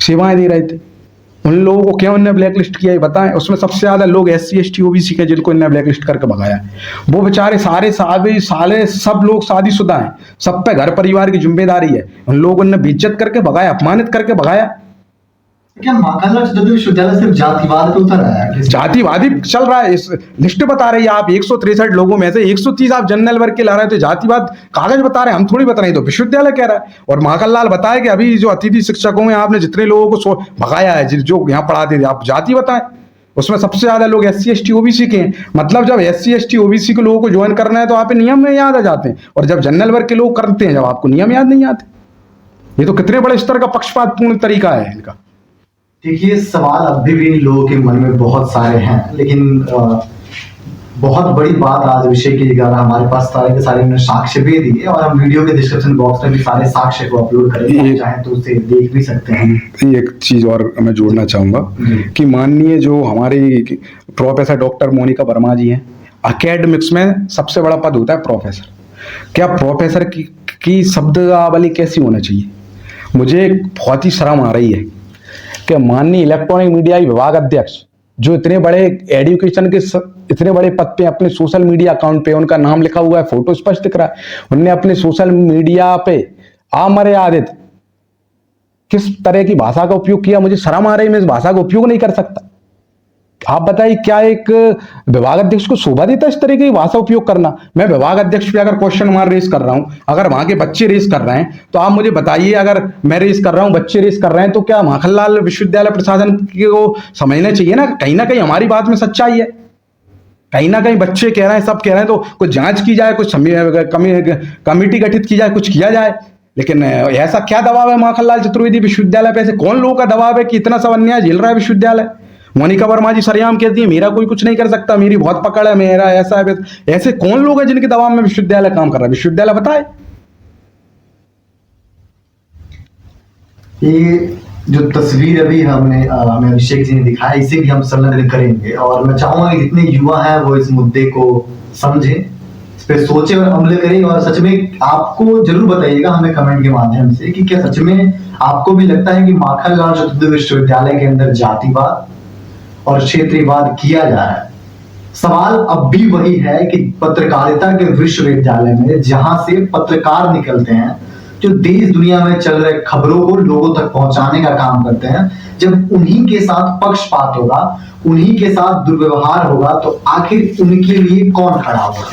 सेवाएं दे रहे थे। उन लोगों को क्यों इन्हें ब्लैकलिस्ट किया ये बताएं। उसमें सबसे ज्यादा लोग SC ST OBC के जिनको इन्हें ब्लैकलिस्ट करके भगाया है। वो बेचारे सारे साले सब लोग शादीशुदा हैं, सब पे घर परिवार की जिम्मेदारी है। उन लोगों ने बेइज्जत करके भगाया, अपमानित करके भगाया। क्या माखनलाल चतुर्वेदी विश्वविद्यालय सिर्फ जातिवाद पे उतर रहा है? जातिवादी चल रहा है। इस लिस्ट बता रही है आप 163 लोगों में से 130 आप जनरल वर्ग के ला रहे हैं, तो जातिवाद कागज बता रहे हैं, हम थोड़ी बता रहे हैं, तो विश्वविद्यालय कह रहा है। और माखनलाल बताए कि अभी जो अतिथि शिक्षकों में आपने जितने लोगों को भगाया है, जो यहाँ पढ़ाते थे, आप जाति बताएं। उसमें सबसे ज्यादा लोग SC ST OBC के हैं। मतलब जब SC ST OBC के लोगों को ज्वाइन करना है तो आप नियम में याद आ जाते हैं, और जब जनरल वर्ग के लोग करते हैं जब आपको नियम याद नहीं आते। ये तो कितने बड़े स्तर का पक्षपातपूर्ण तरीका है इनका। देखिए, सवाल अभी भी इन लोगों के मन में बहुत सारे हैं, लेकिन बहुत बड़ी बात आज विषय की जगह हमारे पास सारे के सारे उन्होंने साक्ष्य भी दिए और हम वीडियो के डिस्क्रिप्शन बॉक्स में भी सारे साक्ष्य को अपलोड करेंगे, आप चाहें तो उसे देख भी सकते हैं। एक चीज और मैं जोड़ना चाहूंगा कि माननीय जो हमारी प्रोफेसर डॉक्टर मोनिका वर्मा जी हैं, एकेडमिक्स में सबसे बड़ा पद होता है प्रोफेसर। क्या प्रोफेसर की शब्दावली कैसी होना चाहिए? मुझे बहुत ही शर्म आ रही है कि माननीय इलेक्ट्रॉनिक मीडिया विभाग अध्यक्ष जो इतने बड़े एजुकेशन के इतने बड़े पद पे अपने सोशल मीडिया अकाउंट पे उनका नाम लिखा हुआ है, फोटो स्पष्ट दिख रहा है, उनने अपने सोशल मीडिया पे अमर्यादित किस तरह की भाषा का उपयोग किया। मुझे शर्म आ रही है, मैं इस भाषा का उपयोग नहीं कर सकता। आप बताइए क्या एक विभाग अध्यक्ष को शोभा देता है इस तरह की भाषा उपयोग करना? मैं विभाग अध्यक्ष पे अगर क्वेश्चन मार्क रेस कर रहा हूं, अगर वहां के बच्चे रेस कर रहे हैं तो आप मुझे बताइए, अगर मैं रेस कर रहा हूं, बच्चे रेस कर रहे हैं, तो क्या माखनलाल विश्वविद्यालय प्रशासन को समझना चाहिए ना कहीं हमारी बात में सच्चाई है। कहीं ना कहीं बच्चे कह रहे हैं, सब कह रहे हैं, तो कुछ जांच की जाए, कुछ कमेटी गठित की जाए, कुछ किया जाए। लेकिन ऐसा क्या दबाव है माखनलाल चतुर्वेदी विश्वविद्यालय पे? ऐसे कौन लोगों का दबाव है कि इतना सब अन्याय झेल रहा है विश्वविद्यालय? मोनिका वर्मा जी सरेआम कहती है मेरा कोई कुछ नहीं कर सकता, मेरी बहुत पकड़ है, मेरा ऐसा है। ऐसे कौन लोग हैं जिनके दबाव में विश्वविद्यालय काम कर रहा है? विश्वविद्यालय बताए। ये जो तस्वीर अभी हमें अभिषेक जी ने दिखाया, इसे भी हम संलग्न करेंगे और मैं चाहूंगा कि जितने युवा हैं वो इस मुद्दे को समझें, इस पे सोचें और अमल करें। और सच में आपको जरूर बताइएगा हमें कमेंट के माध्यम से कि क्या सच में आपको भी लगता है कि माखनलाल चतुर्वेदी विश्वविद्यालय के अंदर जातिवाद और क्षेत्रीयवाद किया जा रहा है। सवाल अब भी वही है कि पत्रकारिता के विश्वविद्यालय में जहां से पत्रकार निकलते हैं, जो देश दुनिया में चल रहे खबरों को लोगों तक पहुंचाने का काम करते हैं, जब उन्हीं के साथ पक्षपात होगा, उन्हीं के साथ दुर्व्यवहार होगा, तो आखिर उनके लिए कौन खड़ा होगा?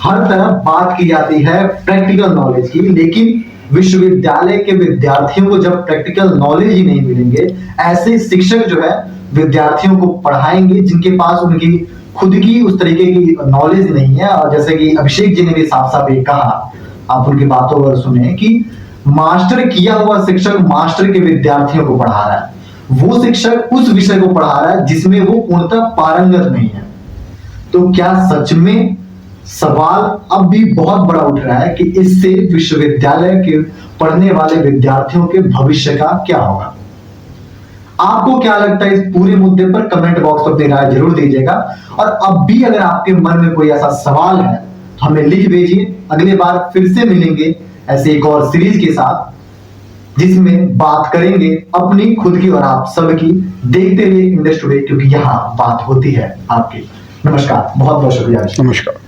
हर तरफ बात की जाती है प्रैक्टिकल नॉलेज की, लेकिन विश्वविद्यालय के विद्यार्थियों को जब प्रैक्टिकल नॉलेज ही नहीं मिलेंगे, ऐसे शिक्षक जो है विद्यार्थियों को पढ़ाएंगे जिनके पास उनकी खुद की उस तरीके की नॉलेज नहीं है। और जैसे कि अभिषेक जी ने भी साफ साफ एक कहा, आप उनकी बातों पर सुने कि मास्टर किया हुआ शिक्षक मास्टर के विद्यार्थियों को पढ़ा रहा है, वो शिक्षक उस विषय को पढ़ा रहा है जिसमें वो पूर्णतः पारंगत नहीं है। तो क्या सच में सवाल अब भी बहुत बड़ा उठ रहा है कि इससे विश्वविद्यालय के पढ़ने वाले विद्यार्थियों के भविष्य का क्या होगा? आपको क्या लगता है इस पूरे मुद्दे पर? कमेंट बॉक्स में अपनी राय जरूर दीजिएगा। और अब भी अगर आपके मन में कोई ऐसा सवाल है तो हमें लिख भेजिए। अगली बार फिर से मिलेंगे ऐसे एक और सीरीज के साथ, जिसमें बात करेंगे अपनी, खुद की और आप सबकी। देखते रहिए इंडस टुडे, क्योंकि यहाँ बात होती है आपकी। नमस्कार, बहुत बहुत शुक्रिया। नमस्कार।